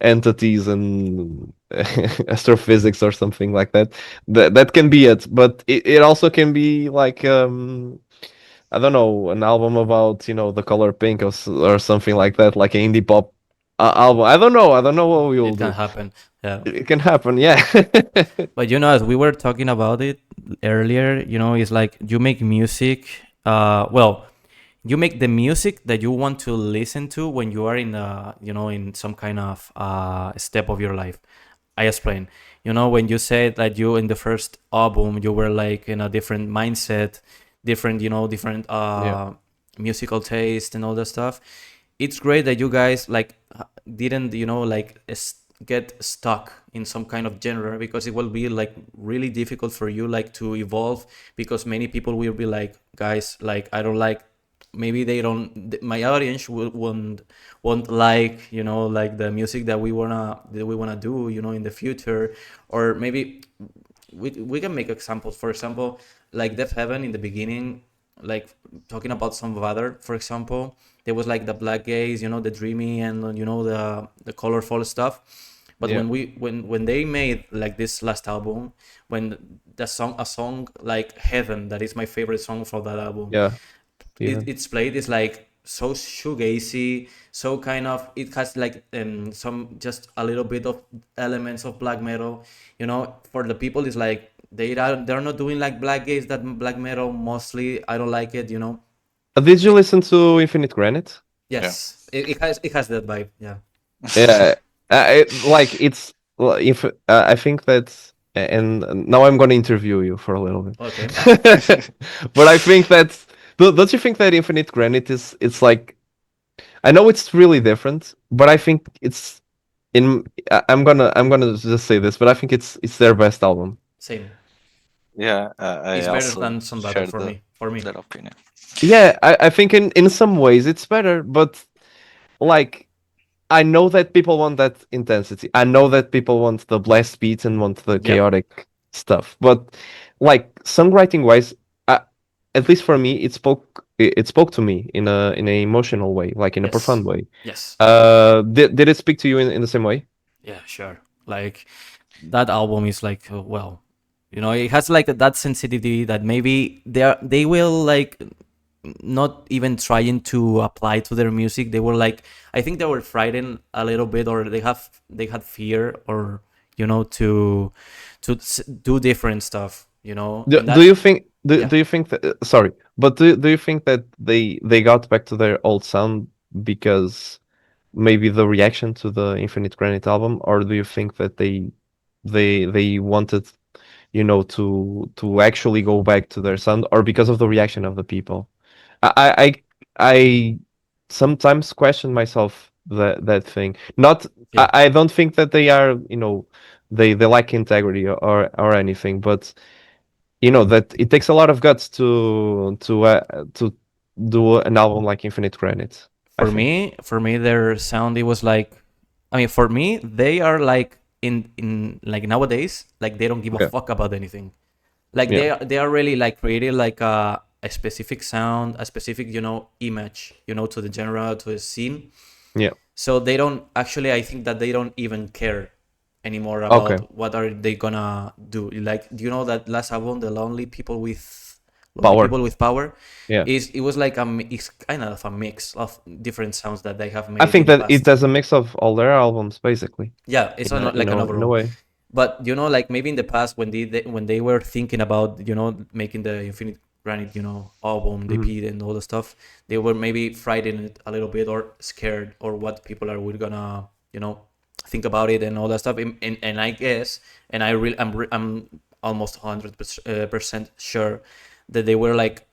entities and astrophysics or something like that, that can be it. But it also can be like, I don't know, an album about, you know, the color pink, or something like that, like an indie pop album. I don't know what we will It can do. happen. Yeah. It can happen, yeah. But you know, as we were talking about it earlier, you know, it's like you make music. Well, you make the music that you want to listen to when you are in you know, in some kind of step of your life. I explain. You know, when you said that you in the first album you were like in a different mindset, different, you know, different Yeah. musical taste and all that stuff. It's great that you guys like didn't like get stuck in some kind of genre, because it will be like really difficult for you like to evolve, because many people will be like, guys, like I don't like, maybe they don't, my audience won't like, like the music that we wanna do, in the future. Or maybe we can make examples. For example, like Death Heaven in the beginning, like talking about some other, for example, there was like the black gaze, the dreamy, and the colorful stuff. But Yeah. when they made like this last album, when a song like Heaven, that is my favorite song for that album, Yeah. Even. it's played is like so shoegazy, so kind of, it has like some, just a little bit of elements of black metal. For the people, it's like they're not doing like black gaze, that black metal mostly. I don't like it. Did you listen to Infinite Granite? Yes, it has that vibe. Yeah. Yeah. Like it's if I think that, and now I'm going to interview you for a little bit. Okay. But I think that, don't you think that Infinite Granite is, it's like, I know it's really different, but I think it's in I'm gonna just say this, but I think it's their best album. Same. Yeah, I It's better also than some battle share for me. that opinion. Yeah, I think in some ways it's better, but like, I know that people want that intensity. I know that people want the blast beats and want the Yep. chaotic stuff. But like, songwriting wise, at least for me, it spoke to me in an emotional way, like in a Yes. profound way. Yes. Did it speak to you in the same way? Yeah, sure. Like that album is like, well, it has like that sensitivity that maybe they will like not even trying to apply to their music. They were like, I think they were frightened a little bit, or they had fear, or to do different stuff. Do, And do you that, think do, yeah, do you think that, sorry, but do you think that they got back to their old sound because maybe the reaction to the Infinite Granite album, or do you think that they wanted, to actually go back to their sound, or because of the reaction of the people? I sometimes question myself that thing. Not, yeah. I don't think that they are, they lack integrity or anything, but that it takes a lot of guts to do an album like Infinite Granite, I For think. me, their sound, it was like, I mean, for me, they are like in like nowadays, like they don't give a Yeah. fuck about anything. Like Yeah. they are really like creating like a specific sound, a specific image, to the genre, to the scene. Yeah. So they don't actually, I think that they don't even care anymore Okay. about what are they gonna do. Like, do you know that last album, the Lonely Power. People with Power, Yeah. it was like it's kind of a mix of different sounds that they have I made in think the that it past. does a mix of all their albums, basically. Yeah, it's like an In a overall. way. But like maybe in the past, when they were thinking about making the Infinite Granite album, the Mhm. EP and all the stuff, they were maybe frightened a little bit, or scared, or what people are gonna think about it and all that stuff. And I guess, and I'm almost 100% sure that they were like,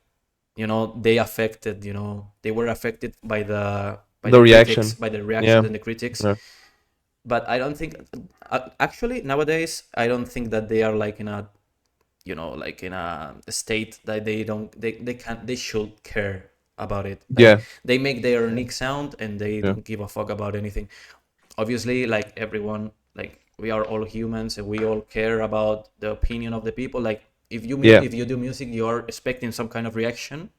they were affected by the The critics, reaction. by the reaction Yeah. and the critics. Yeah. But I don't think, actually nowadays, I don't think that they are like in a like in a state that they should care about it. Like, Yeah. they make their unique sound, and they Yeah. don't give a fuck about anything. Obviously, like everyone, like we are all humans, and we all care about the opinion of the people. Like, Yeah. if you do music, you are expecting some kind of reaction.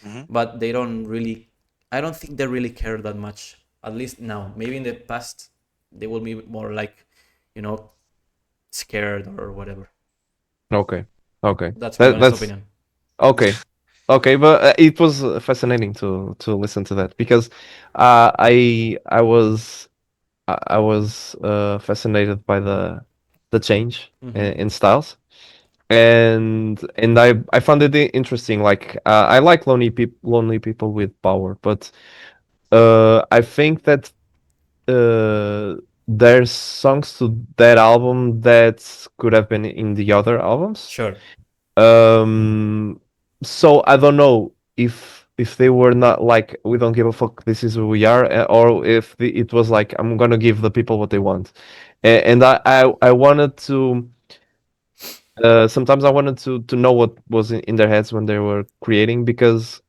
Mhm. But they don't really, I don't think they really care that much, at least now. Maybe in the past they will be more like, you know scared or whatever. Okay. Okay. That's my honest That's opinion. okay. Okay, but it was fascinating to listen to that, because I was fascinated by the change Mm-hmm. in styles, and I found it interesting. Like, I like lonely people with power, but I think that there's songs to that album that could have been in the other albums. Sure. Um, so I don't know if if they were not like, we don't give a fuck, this is who we are, or if it was like, I'm gonna give the people what they want. And I wanted to, sometimes I wanted to know what was in their heads when they were creating, because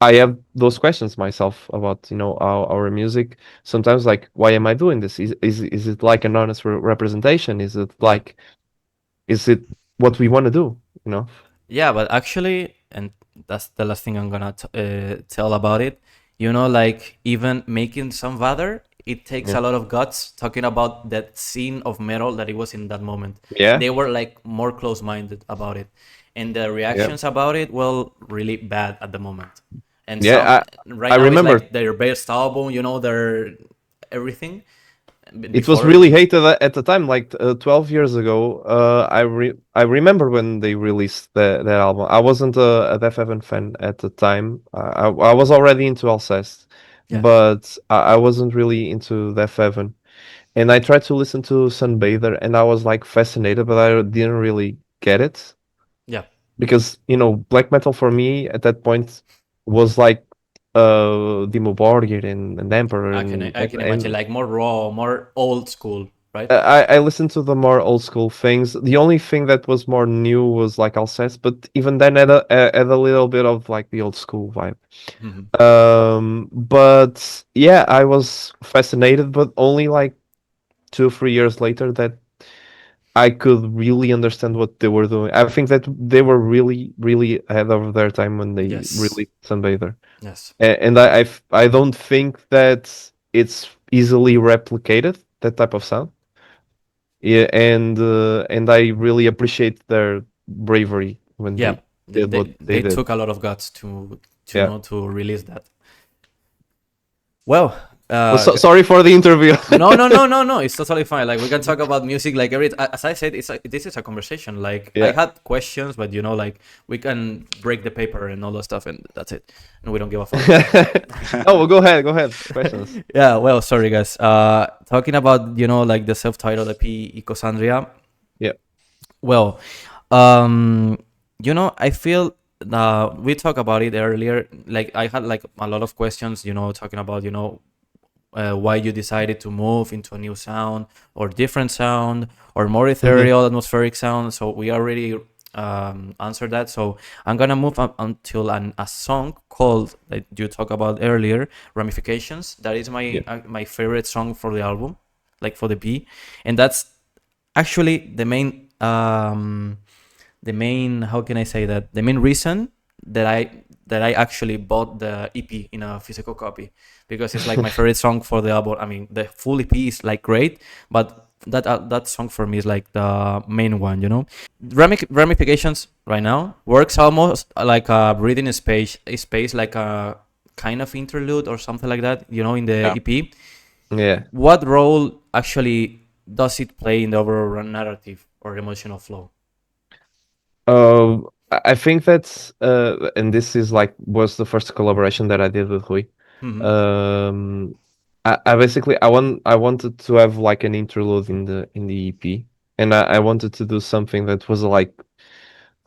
I have those questions myself about, our music. Sometimes, like, why am I doing this? Is it like an honest representation? Is it Yeah. like, is it what we want to do? You know? Yeah, but actually, and that's the last thing I'm gonna tell about it. You know, like even making some Vader, it takes Yeah. a lot of guts. Talking about that scene of metal that it was in that moment, Yeah. they were like more close-minded about it, and the Yeah. reactions about it were really bad at the moment. And some Yeah. right I now it's remember like their best album. You know, their everything. it was Before, really hated at the time, like 12 years ago. I remember when they released that album. I wasn't a Death Heaven fan at the time. I was already into Alcest, yeah, but I wasn't really into Death Heaven. And I tried to listen to Sunbather, and I was like fascinated, but I didn't really get it, yeah. because black metal for me at that point was like Dimmu Borgir and Emperor, I can imagine like more raw, more old school, right? I listened to the more old school things. The only thing that was more new was like Alcest, but even then had a little bit of like the old school vibe. Mhm. But yeah, I was fascinated, but only like 2 or 3 years later that I could really understand what they were doing. I think that they were really, really ahead of their time when they Yes, released Sunbather. yes. And I don't think that it's easily replicated, that type of sound. Yeah, and I really appreciate their bravery when Yeah, they did what they they did. took a lot of guts to Yeah. know to release that. Well, So, sorry for the interview. no, no, no, no, no. It's totally fine. Like we can talk about music. Like as I said, this is a conversation. Like I Yeah. had questions, but like we can break the paper and all that stuff, and that's it. And we don't give a fuck. Oh, well, go ahead. Go ahead. Questions. Yeah. Well, sorry guys. Talking about like the self-titled EP Icosandria. Yeah. Well, I feel we talked about it earlier. Like I had like a lot of questions, talking about why you decided to move into a new sound or different sound or more ethereal atmospheric sound. So we already answered that. So I'm gonna move up until a song called that you talked about earlier, Ramifications. That is Yeah. my favorite song for the album, like for the B, and that's actually the main how can I say that, the main reason that I actually bought the EP in a physical copy, because it's like my favorite song for the album. I mean, the full EP is like great, but that song for me is like the main one. Ramifications right now works almost like a breathing space, like a kind of interlude or something like that, in the Yeah. EP. Yeah. What role actually does it play in the overall narrative or emotional flow? I think that's and this is like was the first collaboration that I did with Rui. Mhm. I basically I wanted to have like an interlude in the EP, and I wanted to do something that was like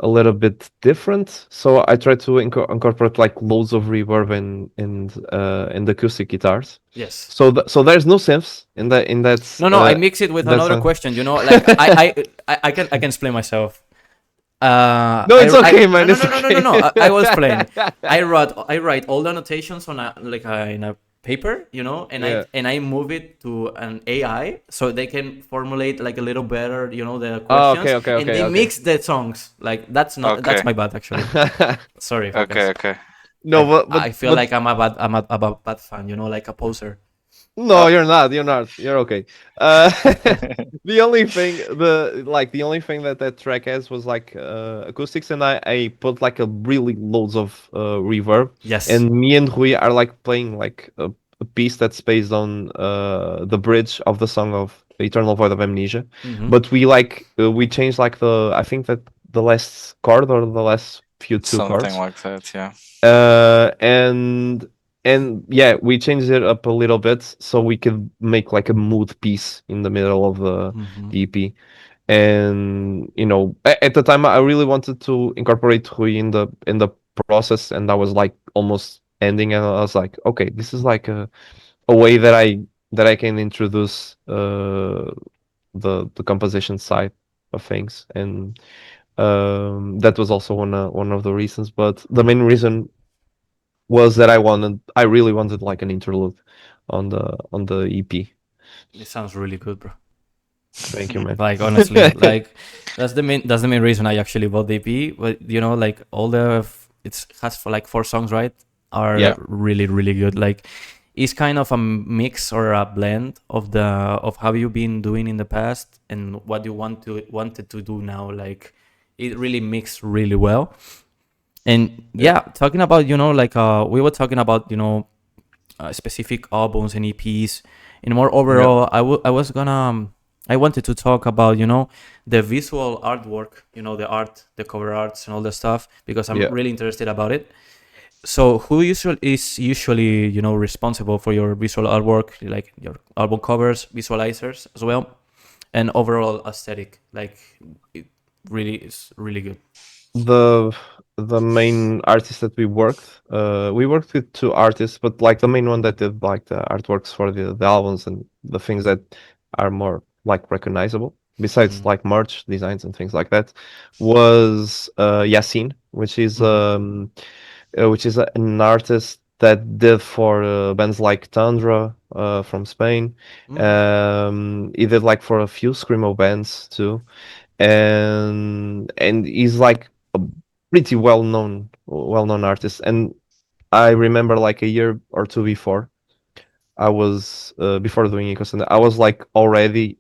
a little bit different. So I tried to incorporate like loads of reverb and acoustic guitars. Yes. So there's no synths in that No, I mix it with that another song. question. Like I can explain myself. No, it's okay, No, man. no, It's no, no, no, no, okay. no. I will explain. I write all the annotations on in a paper, and Yeah. I move it to an AI so they can formulate like a little better, the Oh, questions, and they okay. mix the songs. Like that's Okay. my bad actually. Sorry, Okay. guys. Okay. No, I but I feel like I'm a bad fan, like a poser. no, you're not. You're not. You're okay. Uh, the only thing, the only thing that track has was like acoustics, and I put like a really loads of reverb, Yes. and me and Rui are like playing like a piece that's based on the bridge of the song of Eternal Void of Amnesia, Mhm. but we changed like I think that the last chord or the last few two Something chords. like that. Yeah. uh and and yeah, we changed it up a little bit so we could make like a mood piece in the middle of Mhm. the EP. And at the time I really wanted to incorporate Rui in the process, and I was like almost ending, and I was like, okay, this is like a way that I can introduce the composition side of things, and that was also one of the reasons. But the main reason was that I really wanted like an interlude on the EP. It sounds really good, bro. Thank you, man. Like honestly, like that's the main reason I actually bought the EP. But you know, like all it has for like 4 songs, right? Are Yeah. really really good. Like it's kind of a mix or a blend of how you've been doing in the past and what you wanted to do now. Like it really mixed really well. And yeah, talking about like we were talking about specific albums and EPs. And more overall, I was gonna I wanted to talk about the visual artwork, the art, the cover arts, and all the stuff because I'm Yeah. really interested about it. So who usually responsible for your visual artwork, like your album covers, visualizers as well, and overall aesthetic? Like it really is really good. the the main artist that we worked with 2 artists, but like the main one that did like the artworks for the albums and the things that are more like recognizable besides like merch designs and things like that was Yasin, which is an artist that did for bands like Tundra from Spain. He did like for a few screamo bands too, and he's like a pretty well known artist. And I remember like a year or two before I was before doing Icosandria, I was like already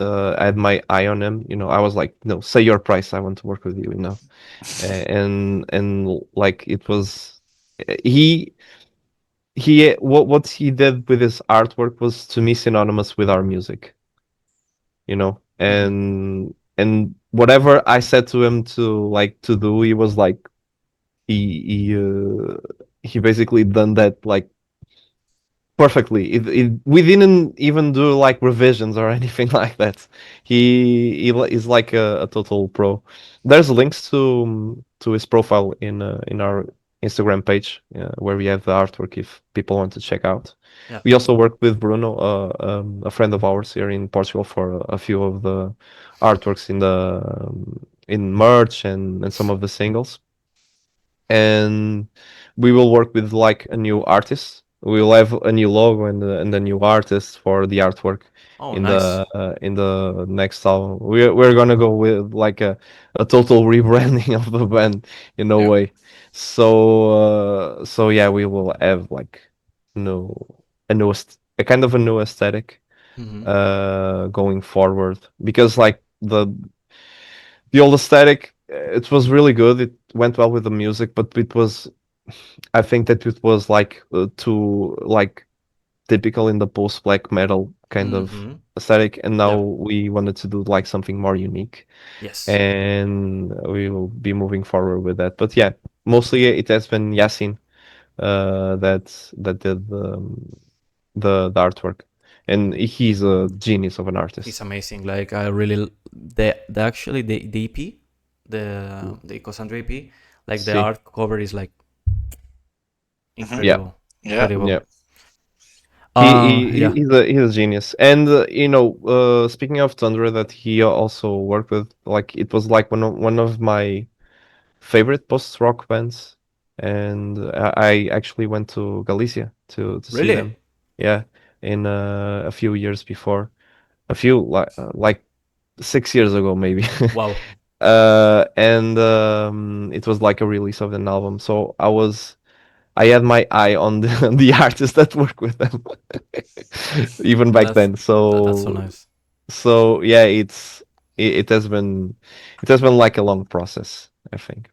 had my eye on him. I was like, no, say your price, I want to work with you. And like it was he what he did with his artwork was to me synonymous with our music, and whatever I said to him to do, he was like he basically done that like perfectly. We didn't even do like revisions or anything like that. Is like a total pro. There's links to his profile in our Instagram page where we have the artwork if people want to check out. Yeah. We also worked with Bruno, a friend of ours here in Portugal, for a few of the artworks in merch and some of the singles. And we will work with like a new artist. We will have a new logo and a new artist for the artwork Oh, nice. in the next album. We're gonna go with like a total rebranding of the band in a Yeah. way. So yeah, we will have like no a kind of a new aesthetic going forward, because like the old aesthetic, it was really good. It went well with the music, but I think that it was like too like typical in the post black metal kind of aesthetic, and now Yeah. we wanted to do like something more unique, Yes. and we will be moving forward with that. But yeah, mostly it has been Yasin that did the artwork, and he's a genius of an He's artist. amazing. Like I really the actually the EP, the Icosandria EP, like the See, art cover is like yeah, incredible, Yeah. yeah. incredible. Yeah. He's a genius. And speaking of Tundra, that he also worked with, like it was like one of my favorite post rock bands, and I actually went to Galicia to see Really? them. Yeah, in a few years before, a few like 6 years ago maybe. Wow. And it was like a release of an album, so I had my eye on the on the artists that work with them, even back That's then. that's so nice. So yeah, it has been like a long process, I think.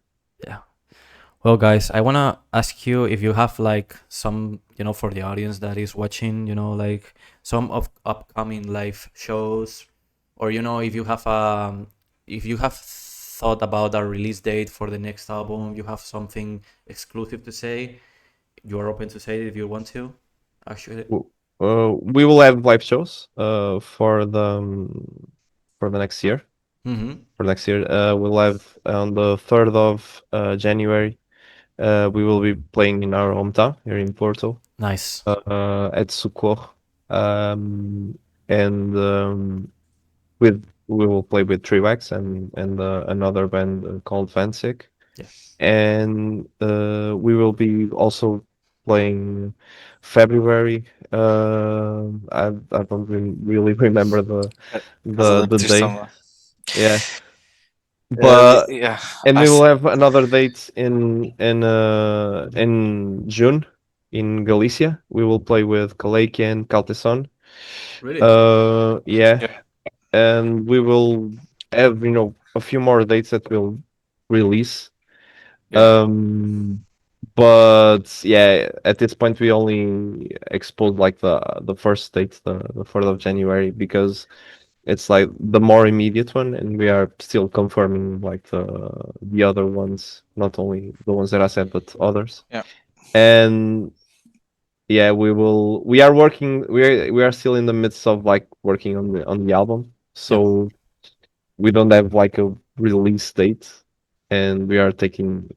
Yeah. Well, guys, I wanna ask you if you have like some, for the audience that is watching, like some of upcoming live shows, or if you have thought about a release date for the next album, you have something exclusive to say, you are open to say it if you want to. Actually. We will have live shows for the next year. Mm-hmm. For next year, we'll have on the 3rd of January. We will be playing in our hometown here in Porto, Nice. at Socorro, and we will play with Trivax and another band called Fansik. Yeah. And we will be also playing February. I don't really remember the day. Yeah, but Yeah, and I we will s- have another date in June in Galicia. We will play with Calakia and Calteson. Really? Yeah, yeah, and we will have a few more dates that we'll release. Yeah. But yeah, at this point we only exposed like the first date, the 4th of January, because it's like the more immediate one, and we are still confirming like the other ones, not only the ones that I said, but others. yeah, And yeah, we are working, we are still in the midst of like working on the album. Yeah. So we don't have like a release date, and we are taking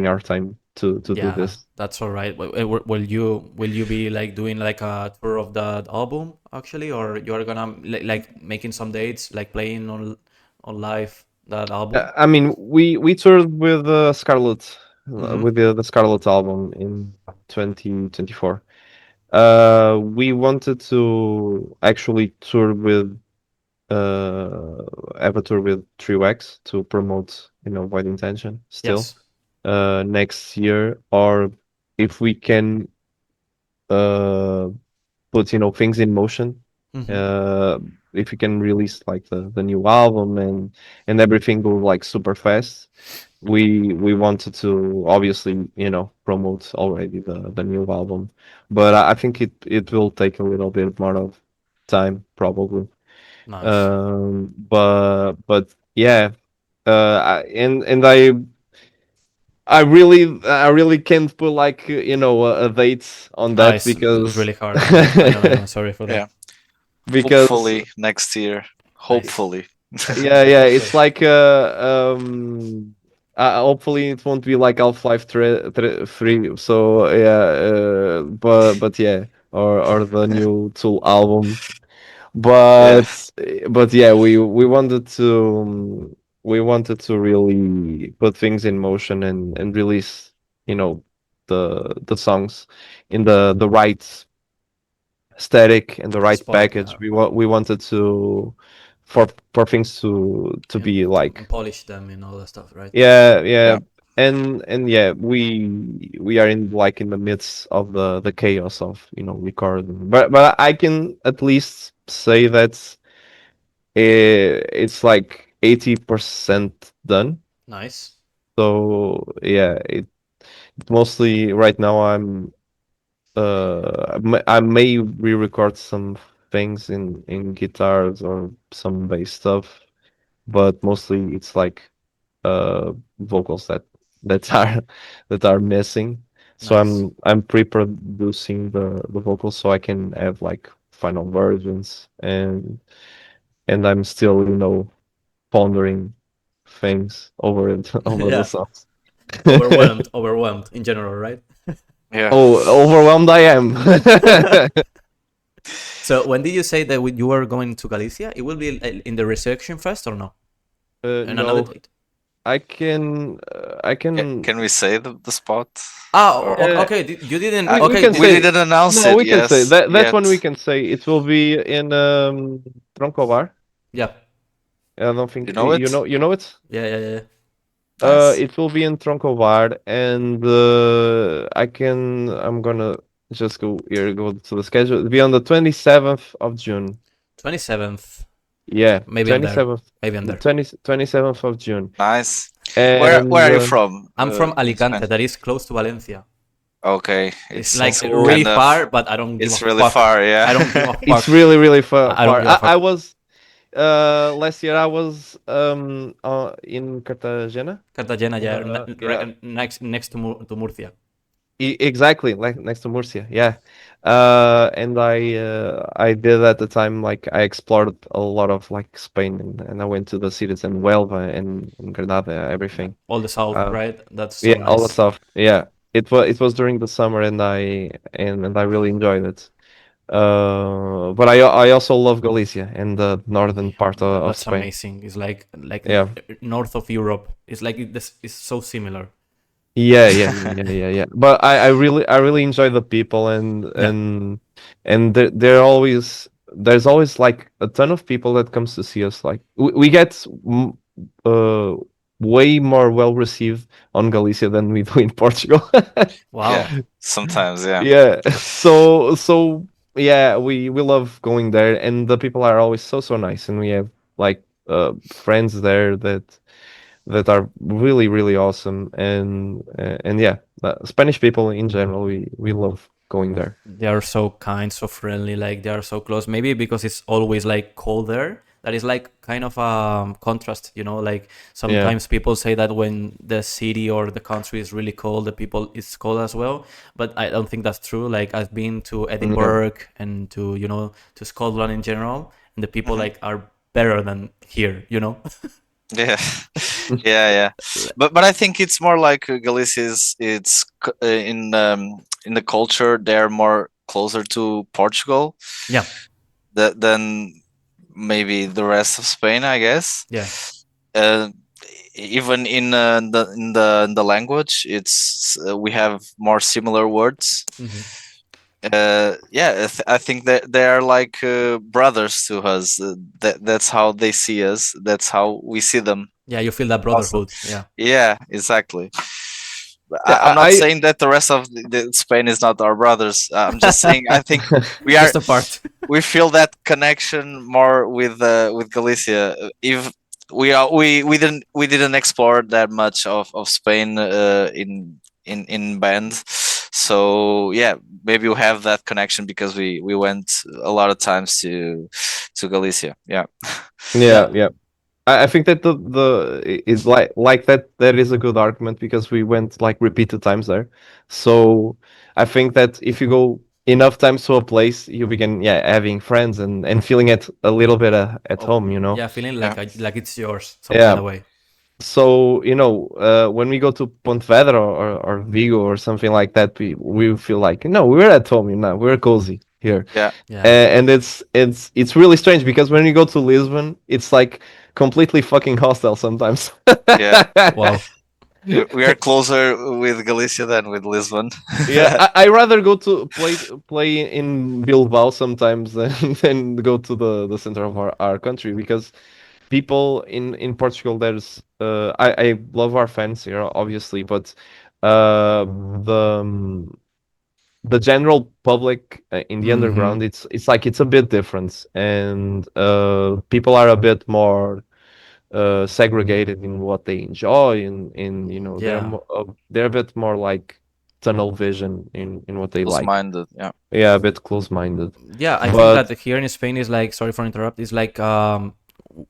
our time to do Yeah, this. that's all right. Will you be like doing like a tour of that album actually, or you're gonna like making some dates, like playing on live that album? I mean, we toured with Scarlet, Mm-hmm. with the Scarlet album in 2024. We wanted to actually have a tour with Triwax to promote, Void Intention still Yes. next year, or if we can uh put things in motion, Mm-hmm. uh if we can release like the new album and everything go like super fast. We wanted to obviously promote already the new album, but I think it will take a little bit more of time probably. Nice. But yeah, and I really can't put like a date on No, that it's because really hard. I know. Sorry for that. yeah. because Hopefully next year. Nice. Hopefully. yeah, For it's sure. like hopefully it won't be like Half-Life 3, so yeah, but yeah, or the new Tool album. Yeah. But yeah, we wanted to really put things in motion and release, the songs in the right aesthetic and the right Spot. package. Yeah. We wanted to for things to be And like, polish them and all that stuff, right? yeah, Yeah. and yeah, we are in the midst of the chaos of recording, but I can at least say that it's like 80% done. Nice. So yeah, mostly right now I may re-record some things in guitars or some bass stuff, but mostly it's like vocals that are that are missing. So Nice. I'm pre-producing the vocals so I can have like final versions, and I'm still pondering things over it over the Yeah. songs. Overwhelmed in general, right? Yeah. Oh, overwhelmed I am. So when did you say that you were going to Galicia? It will be in the Resurrection Fest or no? In another No, date? I can. Can we say the spot? Ah, Or okay. You didn't. We Okay. can we say didn't announce no. it, We can say yes, that yet. one. We can say it will be in Tronco Bar. Yeah. I don't You think know you it? know. You know it. Yeah. Nice. It will be in Tronco Bar, and I'm gonna just go to the schedule. It'll be on the 27th of June. 27th. Yeah, Maybe I'm there. 27th, Maybe I'm the there. 27th of June. Nice. Where And are you from? I'm from In Spain. Alicante. That is close to Valencia. Okay, It's it's like oh, really kind of far, but I don't give a it's really fuck. far, yeah. I don't give a it's fuck. really, really I don't far. give a I fuck. was last year I was in Cartagena. Cartagena, yeah, Yeah. next to Murcia. Exactly, like next to Murcia. Yeah. And I did at the time, like I explored a lot of like Spain, and I went to the cities and Huelva and Granada, Yeah, everything. all the south, Uh, right? That's yeah, so all the nice. stuff. Yeah, it was during the summer, and I really enjoyed it. But I also love Galicia and the northern part of That's Spain. amazing. It's like Yeah. north of Europe. It's like this is so similar. Yeah. But I really enjoy the people, Yeah. and there's always like a ton of people that comes to see us. Like we get uh way more well received on Galicia than we do in Portugal. Yeah, Wow. sometimes, yeah. Yeah. So yeah, we love going there, and the people are always so nice, and we have like friends there that are really really awesome, and yeah, Spanish people in general, we love going there. They are so kind, so friendly, like they are so close. Maybe because it's always like cold there. That is like kind of a contrast, you know. Like Yeah. sometimes people say that when the city or the country is really cold, the people is cold as well. But I don't think that's true. Like I've been to Yeah. Edinburgh and to to Scotland in general, and the people Hmm. like are better than here, you know. Yeah, yeah. But I think it's more like Galicia is in the culture they're more closer to Portugal Yeah, than maybe the rest of Spain, I guess. yeah. Uh, Even in the language, it's we have more similar words. Hmm. Yeah, I think that they are like brothers to us. That's how they see us. That's how we see them. Yeah, you feel that Also, brotherhood. Yeah, yeah, exactly. Yeah, I'm not saying that the rest of Spain is not our brothers. I'm just saying I think we are just a part. we feel that connection more with Galicia. If we didn't explore that much of Spain in band, so yeah, maybe we have that connection because we went a lot of times to Galicia. Yeah, yeah, Yeah. yeah. I think that is like that is a good argument because we went like repeated times there. So I think that if you go enough times to a place, you begin, yeah, having friends and feeling it a little bit at Oh, home, you know. yeah, feeling yeah, like it's yours, some kind Yeah. of way. So when we go to Pontevedra or Vigo or something like that, we feel like, no, we're at home, we're cozy here. yeah, Yeah. And it's really strange because when you go to Lisbon, it's like completely fucking hostile sometimes. yeah. Wow. We are closer with Galicia than with Lisbon. Yeah, I rather go to play in Bilbao sometimes than go to the center of our country, because people in Portugal, there's I love our fans here, obviously, but uh the um, the general public in the Hmm. underground, it's like it's a bit different, and people are a bit more segregated in what they enjoy, and Yeah. they're a bit more like tunnel vision in what they Close like. minded. Yeah. Yeah, a bit close-minded. Yeah, I think But that here in Spain is like, sorry for interrupt, is like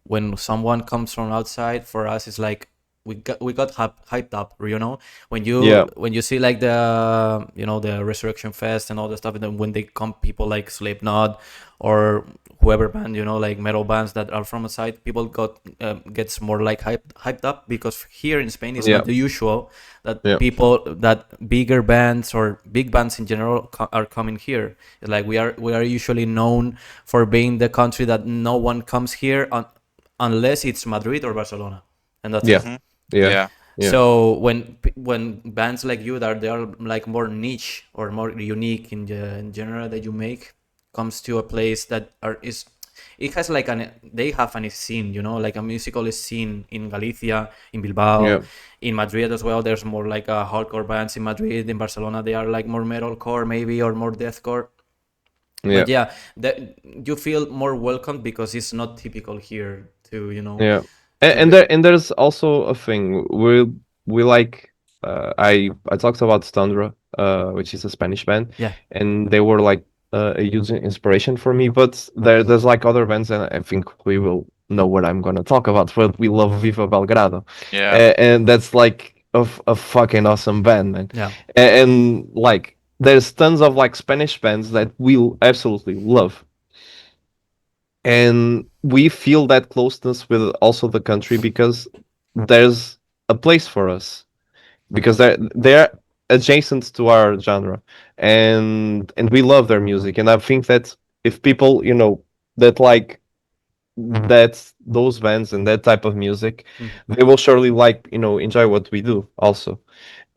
when someone comes from outside, for us it's like we got hyped up, you know, yeah, when you see like the the Resurrection Fest and all the stuff, and then when they come people like Slipknot or whoever band, like metal bands that are from outside, people gets more like hyped up, because here in Spain it's yeah, not the usual that yeah, that bigger bands or big bands in general are coming here. It's like we are usually known for being the country that no one comes here unless it's Madrid or Barcelona, and that's yeah, it. Hmm. yeah, Yeah. yeah, So when bands like you that they are like more niche or more unique in general that you make comes to a place that is it has like they have an scene, like a musical scene in Galicia, in Bilbao, yeah, in Madrid as well. There's more like a hardcore bands in Madrid. In Barcelona they are like more metalcore maybe, or more deathcore. yeah, But yeah, that you feel more welcome because it's not typical here to yeah. And, to and be. there and there's also a thing we like. I talked about Stundra, which is a Spanish band, Yeah. and they were like a huge inspiration for me. But there's like other bands, and I think we will know what I'm gonna talk about. But we love Viva Belgrado, Yeah. and that's like of a fucking awesome band, man. Yeah. And like there's tons of like Spanish bands that we absolutely love, and we feel that closeness with also the country because there's a place for us, because they're adjacent to our genre, and we love their music. And I think that if people, that like that those bands and that type of music, they will surely like, enjoy what we do also.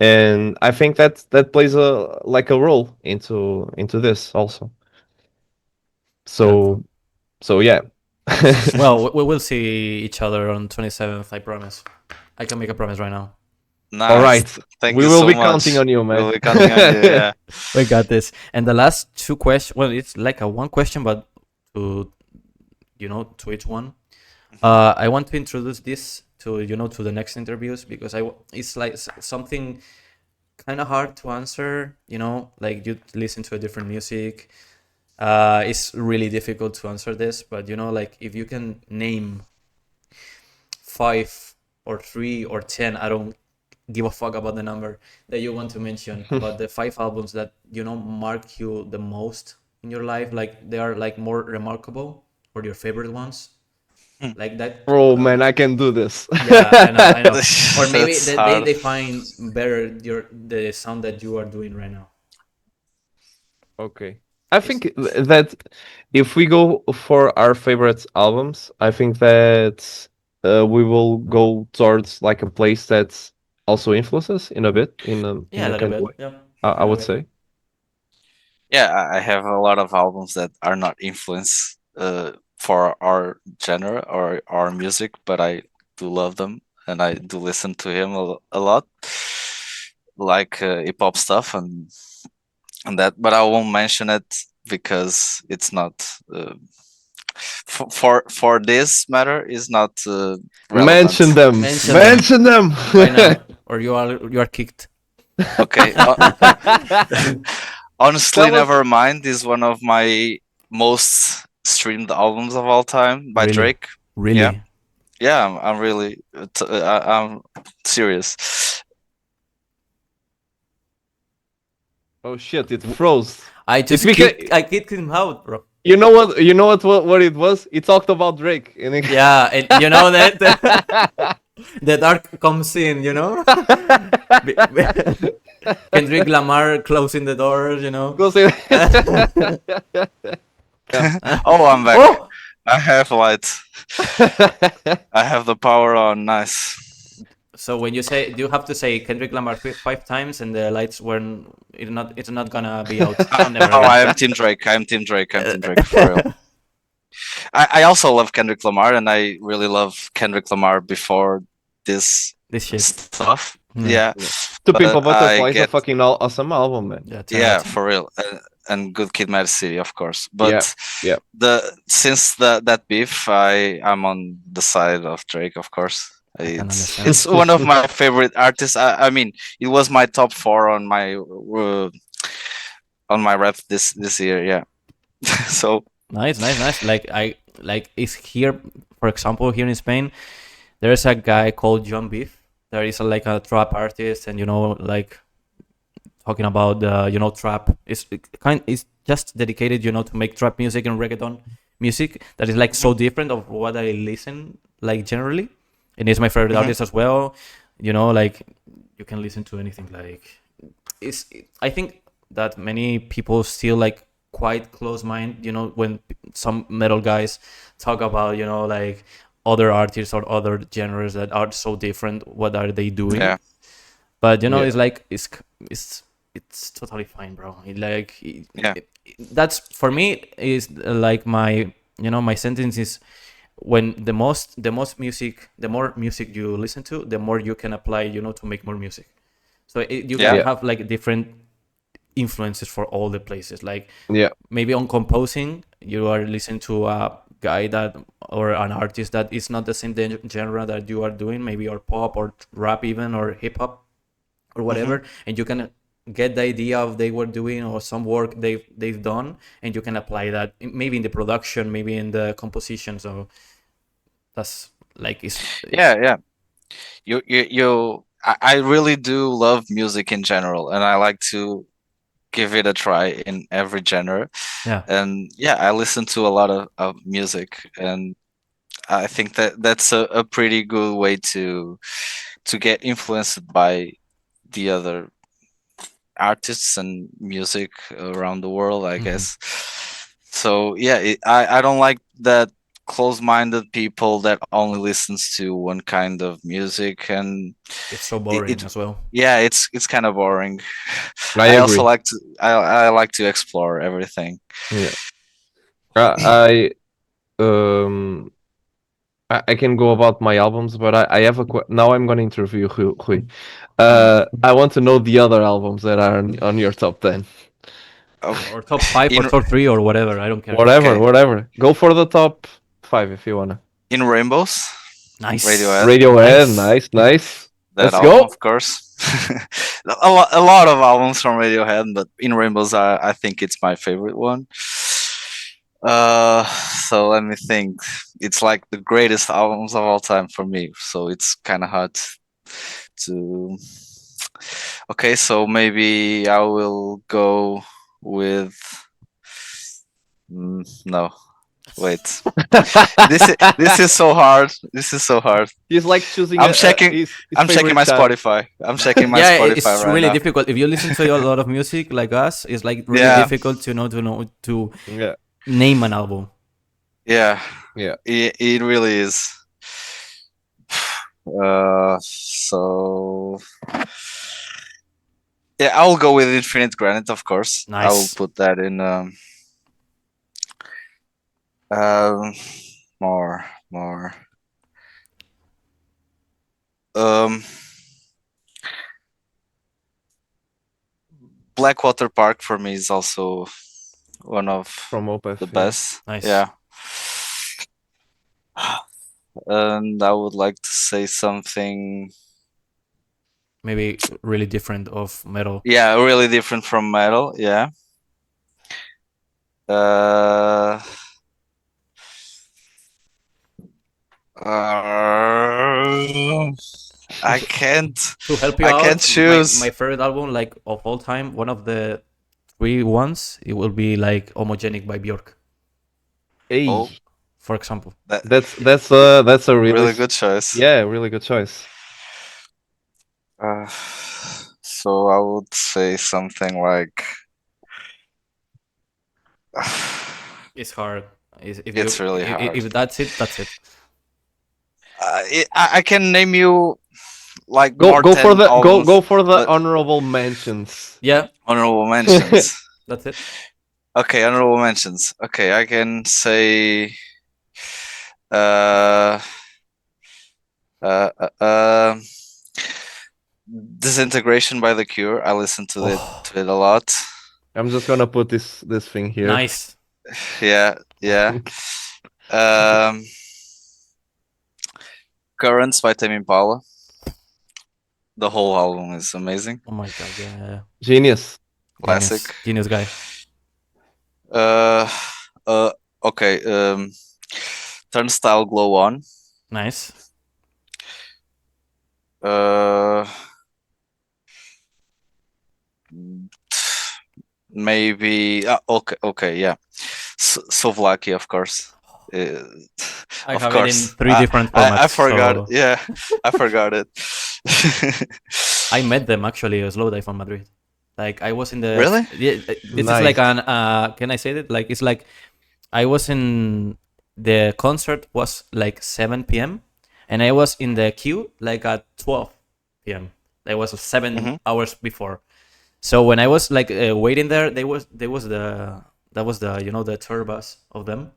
And I think that plays a role into this also. So yeah. Well, we will see each other on 27th, I promise. I can make a promise right now. Nice. All right. Thank We you will so be much. counting on you, man. We'll be counting on you. Yeah. We got this. And the last two questions, well, it's like a one question, but to to each one. I want to introduce this to to the next interviews, because it's like something kind of hard to answer. Like you listen to a different music. It's really difficult to answer this, but like if you can name 5 or 3 or 10, I don't give a fuck about the number that you want to mention about the 5 albums that mark you the most in your life, like they are like more remarkable, or your favorite ones, like that. Bro, man, I can do this. Yeah, I know. Or maybe That's they hard. define better the sound that you are doing right now. Okay. I think that if we go for our favorite albums, I think that we will go towards like a place that also influences in a bit, Yeah, in a a little kind of bit. way. Yeah, I a little would bit. say. Yeah, I have a lot of albums that are not influence for our genre or our music, but I do love them and I do listen to him a lot, like hip hop stuff and that. But I won't mention it because it's not for this matter is not relevant. Mention them. Mention Mention them. right now, or you are kicked. Okay. Honestly, That was Nevermind is one of my most streamed albums of all time by Really? Drake. Really? Yeah, I'm really, I'm serious. Oh shit! It froze. I just It's because- kicked him out, bro. You know what? You know what it was? He talked about Drake. And Yeah, and you know that the dark comes in, Kendrick Lamar closing the doors, Goes in- Oh, I'm back. Oh! I have light. I have the power on. Nice. So when you you have to say Kendrick Lamar 5 times, and the lights weren't. It's not gonna be out. No, I am Team Drake. I'm Team Drake. I'm Team Drake for real. I also love Kendrick Lamar, and I really love Kendrick Lamar before this This shit. stuff. Mm. Yeah. To Pimp a But Butterfly I is a get- fucking awesome album, man. Yeah, Yeah, 10 for real. And Good Kid, Mad City, of course. But yeah. since that beef, I'm on the side of Drake, of course. can understand. It's one of my favorite artists. I mean, it was my top 4 on my rap this year. Yeah. So Nice. Like is here, for example, here in Spain, there's a guy called John Beef. There is like a trap artist, and like talking about trap. It's just dedicated, to make trap music and reggaeton music that is like so different of what I listen like generally, and it's my favorite artist as well. Like you can listen to anything. Like I think that many people still like quite close mind, when some metal guys talk about, like other artists or other genres that are so different, what are they doing? Yeah. But Yeah. it's like it's totally fine, bro. Yeah. That's for me is like my my sentence is, when the more music you listen to, the more you can apply, to make more music. So you can Yeah. have like different influences for all the places. Like Yeah. maybe on composing, you are listening to a guy that, or an artist that is not the same genre that you are doing, maybe, or pop or rap even, or hip hop or whatever, and you can get the idea of they were doing, or some work they've done, and you can apply that maybe in the production, maybe in the composition. So that's like it's Yeah. You I really do love music in general, and I like to give it a try in every genre. Yeah. And yeah, I listen to a lot of music, and I think that that's a pretty good way to get influenced by the other artists and music around the world, I guess. So yeah, I don't like that close-minded people that only listens to one kind of music, and It's so boring it as well. yeah, it's kind of boring. I I also agree. like to I like to explore everything. Yeah. I um I can go about my albums, but I have now I'm gonna interview Rui. I want to know the other albums that are on your top 10. Or top 5 or In top 3 or whatever. I don't care. Whatever, okay, whatever. Go for the top 5 if you wanna. in Rainbows, Nice. Radiohead. Radiohead, Nice. nice. That Let's album, go. of course. A lot of albums from Radiohead, but In Rainbows, I think it's my favorite one. So let me think. It's like the greatest albums of all time for me. So it's kind of hard to. Okay, so maybe I will go with. No, wait. This is so hard. This is so hard. He's like choosing I'm checking. his I'm checking favorite my child. Spotify. I'm checking my Yeah, Spotify it's right really now. difficult. If you listen to a lot of music like us, it's like really Yeah. difficult to Yeah. name an album. Yeah. Yeah. It really is. So yeah, I'll go with Infinite Granite, of course. Nice. I'll put that in. More. Blackwater Park for me is also one of From Opeth. the yeah. best. Nice. Yeah. And I would like to say something. Maybe really different of metal. Yeah, really different from metal. Yeah. I can't. To help you I out, can't choose. my favorite album, like of all time, one of the 3 ones, it will be like Homogenic by Björk, Hey. Oh, for example. That's a really good choice. Yeah, really good choice. So I would say something like. It's hard. It's really hard. If that's it, that's it. I can name you like Go more go 10 for the albums, go for the but honorable mentions. Yeah, honorable mentions. that's it. Okay, honorable mentions. Okay, I can say. Disintegration by The Cure. I listen to it a lot. I'm just gonna put this thing here. Nice. Yeah. Currents by Tame Impala. The whole album is amazing. Oh my god, yeah. Genius. Classic. Genius guy. Okay. Turnstile Glow On. Nice. Maybe okay, yeah. Slovakia, of course. I Of have course. it in 3 different formats. I forgot. so- Yeah, I forgot it. I met them actually a Slow Dive on Madrid. Like I was in the Really? Yeah, this Nice. is like an can I say that? Like it's like I was in the concert was like 7 p.m. and I was in the queue like at 12 p.m. That was 7 hours before. So when I was like waiting there, there was the the tour bus of them,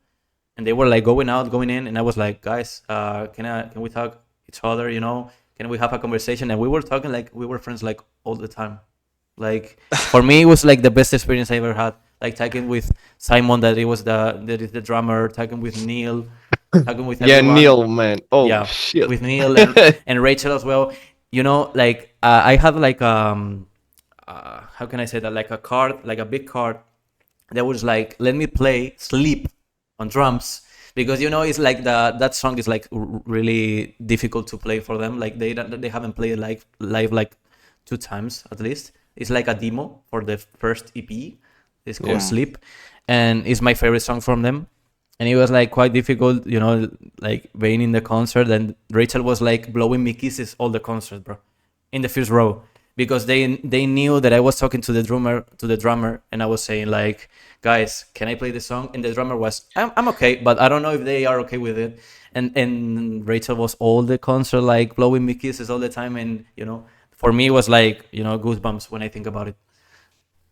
and they were like going out, going in, and I was like, guys, can we talk each other? Can we have a conversation? And we were talking like we were friends like all the time. Like for me, it was like the best experience I ever had. Like talking with Simon, that is the drummer, talking with Neil, talking with Yeah, everyone. Neil, man. Oh Yeah, shit. with Neil and Rachel as well. Like I had like how can I say that, like a card, like a big card that was like, let me play Sleep on drums, because it's like that song is like really difficult to play for them. Like they haven't played it live like 2 times at least. It's like a demo for the first EP. It's called Yeah. Sleep, and it's my favorite song from them. And it was like quite difficult, like being in the concert. And Rachel was like blowing me kisses all the concert, bro, in the first row, because they knew that I was talking to the drummer, and I was saying like, guys, can I play the song? And the drummer was, I'm okay, but I don't know if they are okay with it. And Rachel was all the concert like blowing me kisses all the time, and for me it was like goosebumps when I think about it.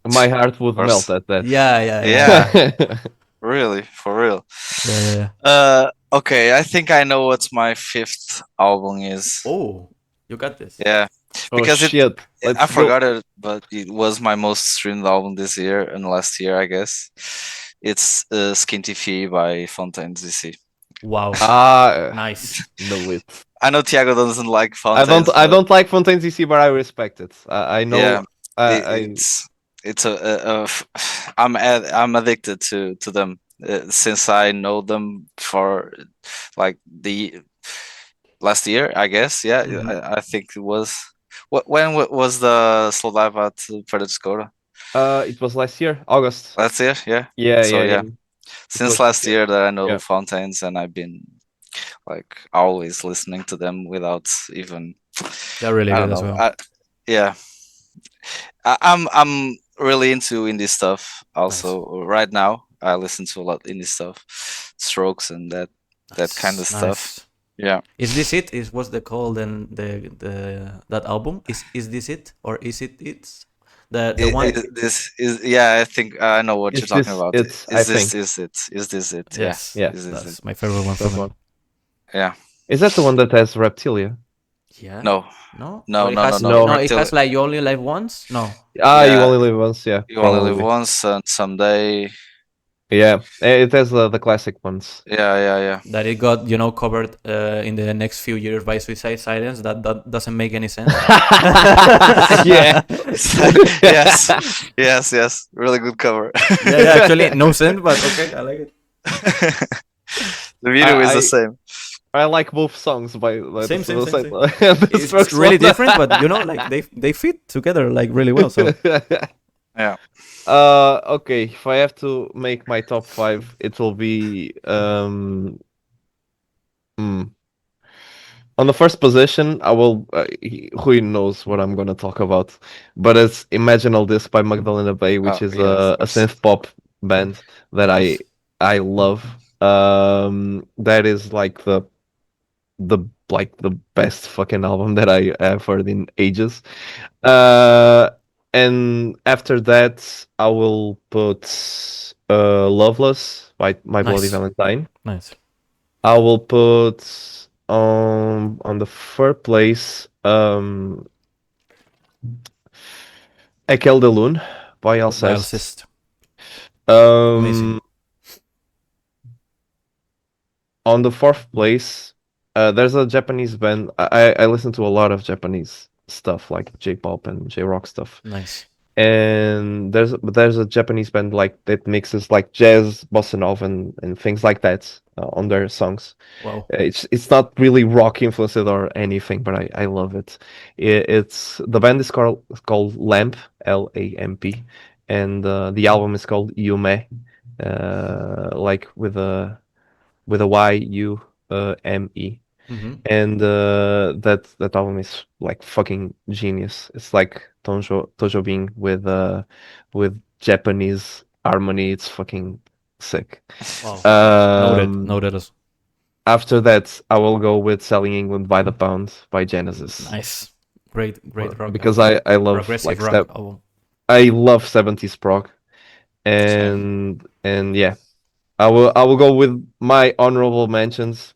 My heart would course. melt at that. Yeah. Really, for real. Yeah. Okay, I think I know what my 5th album is. Oh, you got this. Yeah, Oh because shit! Let's I go. forgot it, but it was my most streamed album this year and last year, I guess. It's Skinty Fee by Fontaines DC. Wow. Ah, Nice. know it. I know Tiago doesn't like I Fontaines. don't like Fontaine CC, but I respect it. I know. Yeah, I it's I'm addicted to them since I know them for like the last year, I guess. Yeah, Mhm. I think it was. When was the slow dive at Predescora? it was last year, August. Last year, yeah. Yeah, So yeah. since was last last year that I know Yeah. Fontaines, and I've been like always listening to them without even. They're really I good don't as know. well. Yeah, I'm really into indie stuff. Also, right now I listen to a lot indie stuff, Strokes and that kind of stuff. Yeah. Is this it? Is what's the call then the that album? Is this it, or is it's the one? This is yeah. I think I know what you're talking about. It's I think. Is this it? Yes. Yeah. That's my favorite one from them. Yeah. Is that the one that has Reptilia? Yeah. No. No. No. Or it No. has, No. It has like You Only Live Once. No. Ah, You Yeah. Only Live Once. Yeah. You only live probably. once, and someday. Yeah, it has the classic ones. Yeah. That it got covered in the next few years by Suicide Silence. That doesn't make any sense. Yeah. Yes. Really good cover. yeah. Actually, no sense, but okay, I like it. The video is the same. I like both songs by Same. the It's Strokes really one. different, but like they fit together like really well. So Yeah. Okay, if I have to make my top 5, it will be on the first position. I will who knows what I'm gonna talk about, but it's Imagine All This by Magdalena Bay, which is of a course. synth pop band that I love. That is like the best fucking album that I have heard in ages. And after that, I will put Loveless by My Bloody Nice. Valentine. nice. I will put on the third place Ekel de Lune by Alcest. Alcest. Um, Amazing. On the fourth place, there's a Japanese band. I listen to a lot of Japanese stuff like J-pop and J-rock stuff. Nice. And there's a Japanese band like that mixes like jazz, bossa nova, and things like that on their songs. Wow. It's not really rock influenced or anything, but I love it. It's the band is called Lamp, Lamp, and the album is called Yume, like with a Yume. Mm-hmm. And that album is like fucking genius. It's like Tojo Bing with Japanese harmony. It's fucking sick. Wow. Noted. After that, I will go with Selling England by the Pound by Genesis. Nice. Great rock. Because I love progressive like rock album. I love 70s prog. And yeah. I will go with my honorable mentions.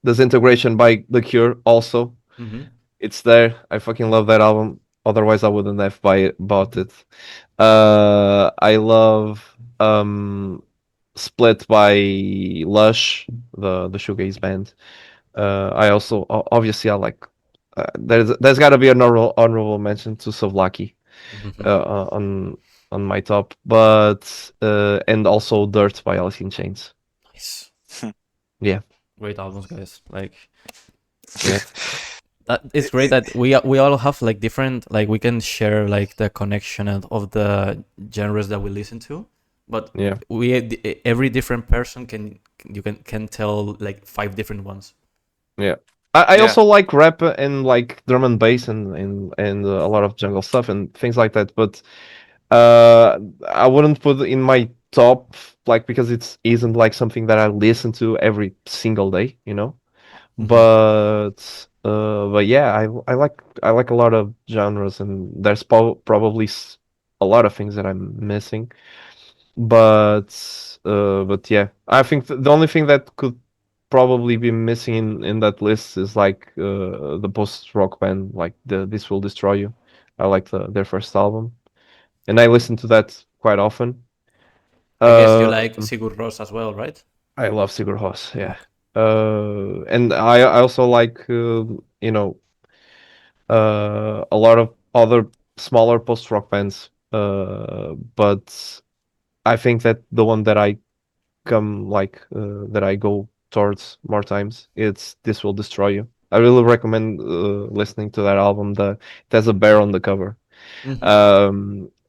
Disintegration by The Cure also. Mm-hmm. It's there. I fucking love that album. Otherwise, I wouldn't have bought it. I love Split by Lush, the shoegaze band. I also obviously I like. There's got to be an honorable mention to Sovlaki on my top, but and also Dirt by Alice in Chains. Nice. Yeah. Great albums, guys. Like, Yeah. it's great that we all have like different, like we can share like the connection of the genres that we listen to, but Yeah. every different person can tell like 5 different ones. Yeah. I Yeah. also like rap and like drum and bass and a lot of jungle stuff and things like that. But I wouldn't put it in my top, like, because it isn't like something that I listen to every single day, you know. But yeah, I like a lot of genres, and there's probably a lot of things that I'm missing. But yeah, I think the only thing that could probably be missing in that list is like the post rock band, like the This Will Destroy You. I like their first album, and I listen to that quite often. I guess you Uh, like Sigur Rós as well, right? I love Sigur Rós, yeah. And I also like you know a lot of other smaller post rock bands. But I think that the one that I that I go towards more times, it's This Will Destroy You. I really recommend listening to that album. It has a bear on the cover.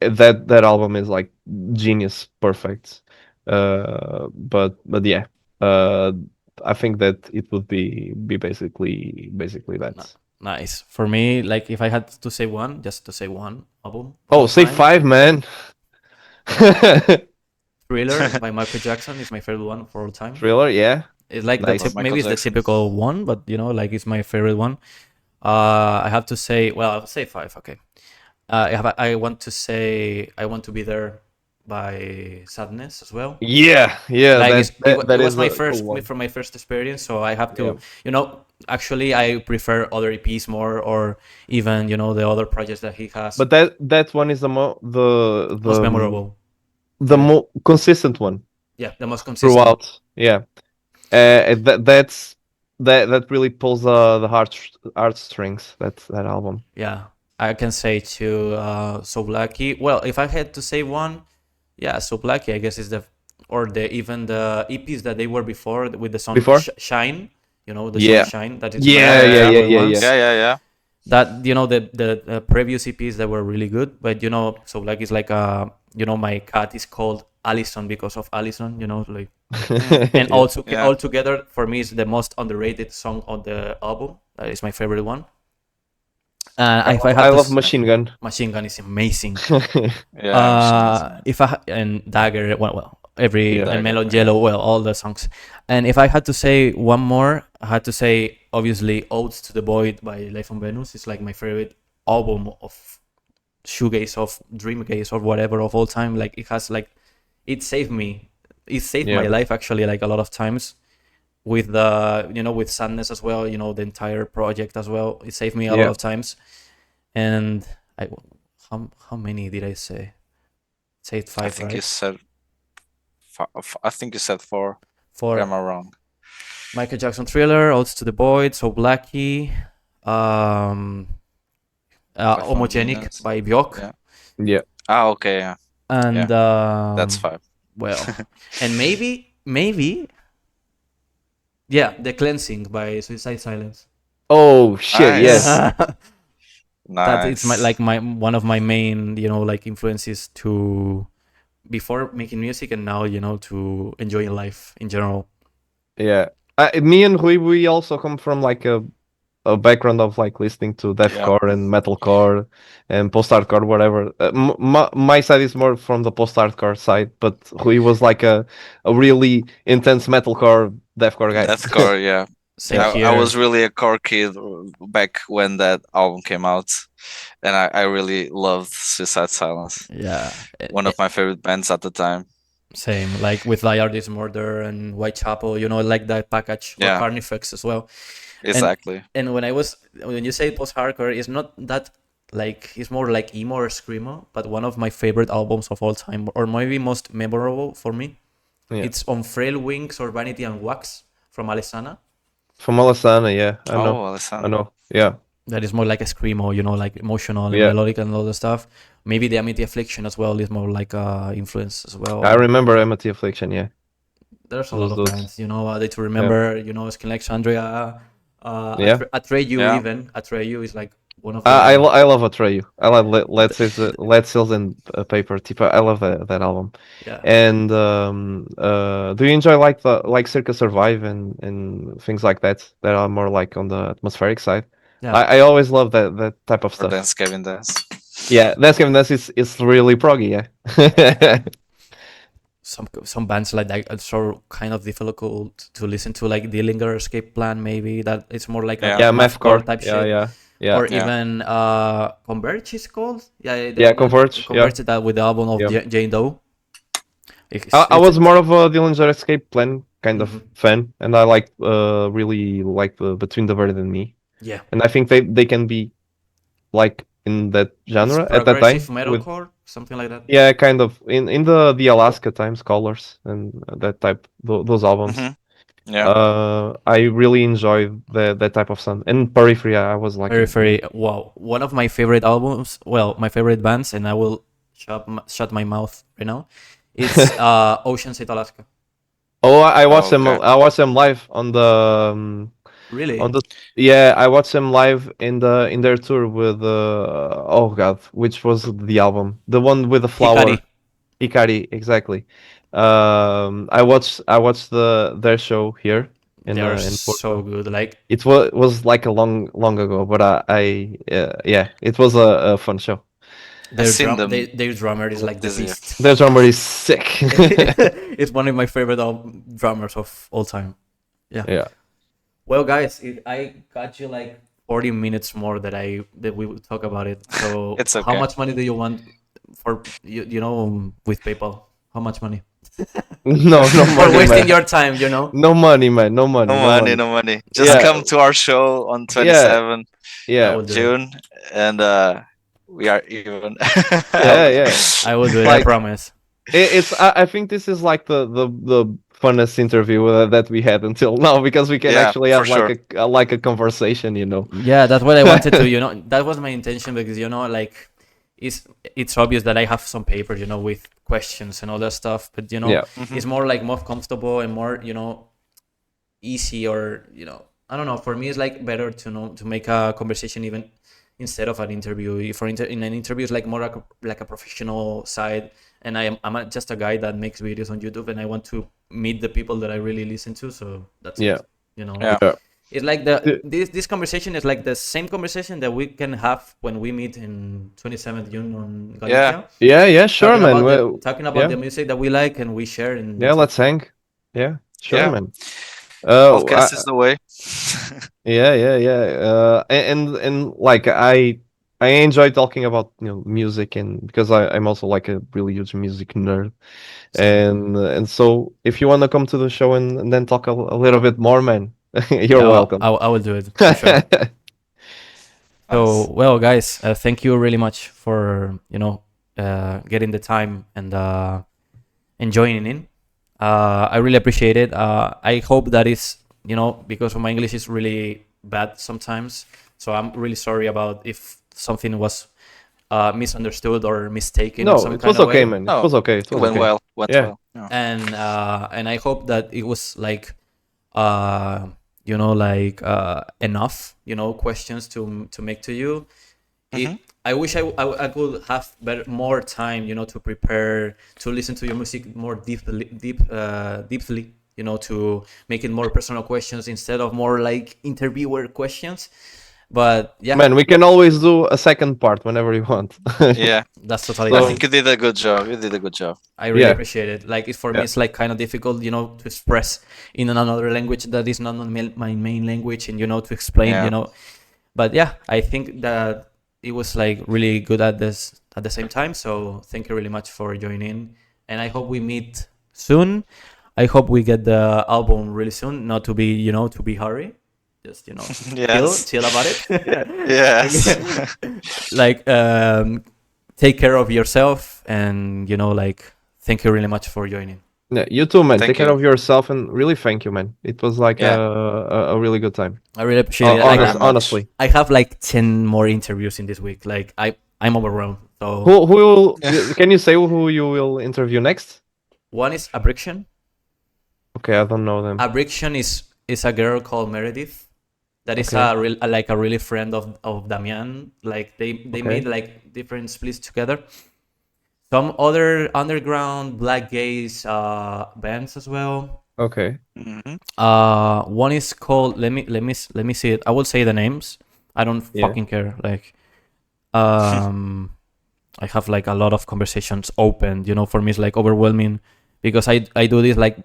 That album is like genius, perfect. But yeah, uh, I think that it would be basically that. Nice. For me, like if I had to say one, just to say one album of Oh, all say time, 5, man. Thriller by Michael Jackson is my favorite one for all time. Thriller, yeah. It's like Nice. Love maybe Michael it's the Jackson. typical one, but like it's my favorite one. I have to say, well, I'll say 5. Okay. I want to say I Want to Be There by Sadness as well. Yeah, Like that it was is my a cool first one. from my first experience, so I have Yeah. to, actually I prefer other EPs more, or even the other projects that he has. But that one is the Most memorable. consistent one Yeah, the most consistent. throughout. Yeah. That really pulls the heartstrings. That album. Yeah, I can say to So Lucky. Well, if I had to say one, yeah, So Lucky, I guess is even the EPs that they were before with the song Before? Shine. The Yeah. song Shine. That is Yeah, my yeah, favorite yeah, ones. yeah. Yeah. That the previous EPs that were really good, but So Lucky is like my cat is called Allison because of Allison. Like. And Yeah. altogether, for me, is the most underrated song on the album. That is my favorite one. If I I had to love Machine Gun. Machine Gun is amazing. Yeah. And Dagger, well, every Yeah. and Melon Dagger, Yellow, well, all the songs. And if I had to say one more, I had to say obviously "Odes to the Void" by Life on Venus. It's like my favorite album of shoegaze, of dreamgaze, or whatever of all time. Like it saved me. It saved my Yeah. life actually, like a lot of times. With the with Sadness as well, the entire project as well. It saved me a lot Yeah. of times. And how many did I say? Say it 5, I think right? you said. I think you said 4. Or 4. am I wrong? Michael Jackson Thriller, Odes to the Void, So Blackie, Life on Homogenic Venus. by Björk, Yeah. Yeah. Okay. Yeah. and That's 5. well, and maybe yeah, The Cleansing by Suicide Silence. Oh shit! Nice. Yes. That it's Nice. my one of my main like influences to before making music, and now to enjoying life in general. Yeah. Me and Rui, we also come from like a background of like listening to deathcore and metalcore and post-hardcore, whatever. My side is more from the post-hardcore side, but Rui was like a really intense metalcore, deathcore guy. Deathcore, yeah. Same I here. was really a core kid back when that album came out, and I really loved Suicide Silence. Yeah. One of my favorite bands at the time. Same, like with Die Artist Murder and Whitechapel, like that package for Yeah. Carnifex as well. Exactly. And when you say post-hardcore, it's not that like, it's more like emo or screamo, but one of my favorite albums of all time, or maybe most memorable for me, Yeah. it's On Frail Wings or Vanity and Wax from Alesana. From Alessana, yeah. I know. Oh, Alessandro. I know. Yeah. That is more like a screamo, like emotional and Yeah. melodic and all the stuff. Maybe the Amity Affliction as well is more like influence as well. I remember Amity Affliction, yeah. there's a lot those of dudes. bands, you know, Day to Remember, you know, Icosandria, Yeah. Atreyu Yeah. even. Atreyu is like one of the... I love Atreyu. I love Let's Seals and Paper. Tipo, I love that album. Yeah. And do you enjoy like Circa Survive and things like that are more like on the atmospheric side? Yeah. I always love that type of Or stuff. Dance Kevin Dance. Yeah, that's Kevin. Is really proggy. Yeah. Some bands like that are so kind of difficult to listen to, like Dillinger Escape Plan, maybe that it's more like a Yeah. mathcore Mathcore type Yeah, shit. yeah. Or Yeah. even Converge is called. Yeah, Converge, Converge that with the album of Yeah. Jane Doe. I was more of a Dillinger Escape Plan kind of Mhm. fan, and I like really like the Between the Bird and Me, Yeah. and I think they can be like in that It's genre at that time progressive with metalcore, something like that. yeah, kind of in the Alaska times Colors and that type those albums. Mhm. Yeah. I really enjoy that type of sound. And Periphery, I was like Very wow. One of my favorite albums, well, my favorite bands, and I will shut my mouth right now. It's Ocean State, Alaska. Oh, I watched them. Okay. I watched them live on the Really? on the yeah. I watched them live in their tour with oh god, which was the album, the one with the flower. Hikari. Ikari, exactly. I watched their show here They are in so Porto. good. Like, It was like a long ago, but yeah, it was a fun show. their seen them their drummer is like the this year. beast. Their drummer is sick. It's one of my favorite drummers of all time. Yeah. Well, guys, I got you like 40 minutes more that we would talk about it. So, It's how okay. much money do you want for you know, with PayPal? How much money? No For money, wasting man. your time, you know? No money, man. No money. No money. Just Yeah. come to our show on Yeah. 27 I Yeah. will do it. June, and we are even. Yeah. I will do it. I Like, promise. it's I think this is like the funnest interview that we had until now because we can Yeah, actually for have like a conversation, you know. Yeah, that's what I wanted to, you know, that was my intention because, you know, like it's obvious that I have some paper, you know, with questions and all that stuff, but you know, Yeah. it's more like more comfortable and more, you know, easy, or, you know, I don't know. For me, it's like better to know to make a conversation even instead of an interview. In an interview, it's like more like a professional side, and I'm just a guy that makes videos on YouTube, and I want to meet the people that I really listen to. So that's Yeah. it. You know, Yeah. it's like this conversation is like the same conversation that we can have when we meet in 27th June on Galicia. Yeah, sure, Talking man. about Well, talking about the music that we like and we share, and yeah, that's it. let's hang. Yeah, sure, Yeah. man. Podcast is the way. Yeah. And like I enjoy talking about music, and because I'm also like a really huge music nerd, and so if you want to come to the show and then talk a little bit more, man, you're Yeah, welcome. I will do it for sure. So, Nice. well, guys, thank you really much for, you know, getting the time and joining in. I really appreciate it. I hope that is, you know, because my English is really bad sometimes. So I'm really sorry about if something was misunderstood or mistaken in No, some it kind was of okay, way. man. It No, was okay. It it was went okay. well. Went Yeah. well. Yeah. And I hope that it was like you know, like enough, you know, questions to make to you. I wish I could have more time, you know, to prepare, to listen to your music more deeply, you know, to make it more personal questions instead of more like interviewer questions. But yeah, Man, we can always do a second part whenever you want. Yeah. that's totally I fine. think you did a good job. You did a good job. I really Yeah. appreciate it. Like, for me, Yeah. it's like kind of difficult, you know, to express in another language that is not my main language, and, you know, to explain, Yeah. you know. But yeah, I think that it was like really good at the same time. So thank you really much for joining, and I hope we meet soon. I hope we get the album really soon. Not to be, you know, to be hurry. Just, you know, Yes. chill about it. Yes. Like, take care of yourself, and, you know, like, thank you really much for joining. Yeah, you too, man. Thank Take care you. of yourself, and really thank you, man. It was like Yeah. a really good time. I really appreciate it. very much. Honestly. I have like 10 more interviews in this week. Like, I'm overwhelmed. So Who will can you say who you will interview next? one is Abriction. Okay, I don't know them. Abriction is a girl called Meredith. That is Okay. like a really friend of Damian. Like they Okay. made like different splits together. Some other underground black gaze bands as well. Okay. One is called let me see it. I will say the names. I don't Yeah. fucking care. Like I have like a lot of conversations open. You know, for me it's like overwhelming because I do this like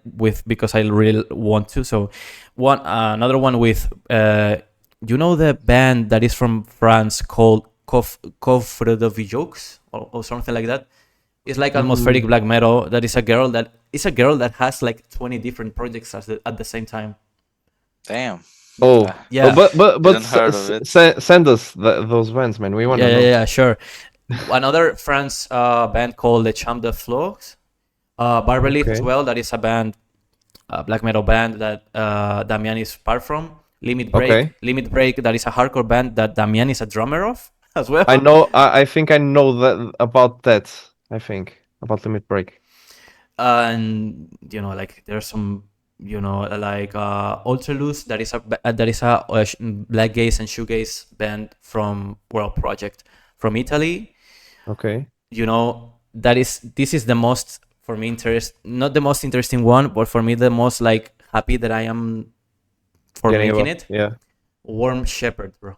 because I really want to. So another one with you know the band that is from France called Coffre de Vijaux or something like that. It's like atmospheric black metal. That is a girl that has like 20 different projects at the same time. Damn. Oh, Yeah. but Didn't heard of it. send us those bands, man. We want to know. Yeah, sure. Another France band called Le Champ de Flots. Barberleaf as Okay. well. That is a band, a black metal band that Damian is part from. Limit Break. Okay. Limit Break. That is a hardcore band that Damian is a drummer of as well. I know. I think I know that about that. I think about Limit Break. And you know, like there's some, you know, like Ultraluce. That is a black gaze and shoegaze band from World Project from Italy. Okay. You know, this is the most for me not the most interesting one, but for me the most like happy that I am for making it. Yeah. Warm Shepherd, bro.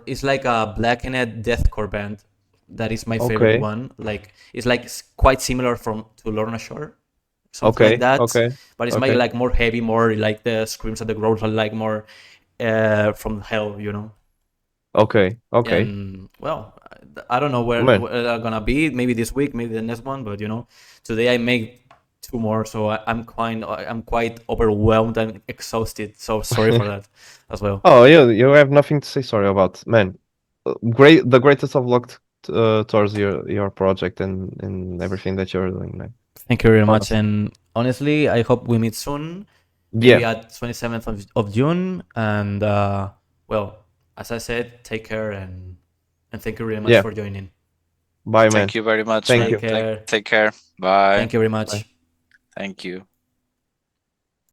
It's like a blackened deathcore band. That is my favorite Okay. one. Like it's like quite similar to Lorna Shore, something like that. Okay. But it's Okay. like more heavy, more like the screams of the growls are like more from hell, you know. Okay. Okay. And well, I don't know where Man. they're gonna be. Maybe this week, maybe the next one. But you know, today I make two more, so I'm quite overwhelmed and exhausted. So sorry for that as well. Oh, you have nothing to say sorry about, man. The greatest of luck towards your project and everything that you're doing, man. Thank you very much. Honestly. And honestly, I hope we meet soon. Maybe Yeah. at 27th of June. And well, as I said, take care and thank you very much Yeah. for joining. Bye, man. Thank you very much, Thank man. you. Take care. Take care. Bye. Thank you very much. Bye. Thank you.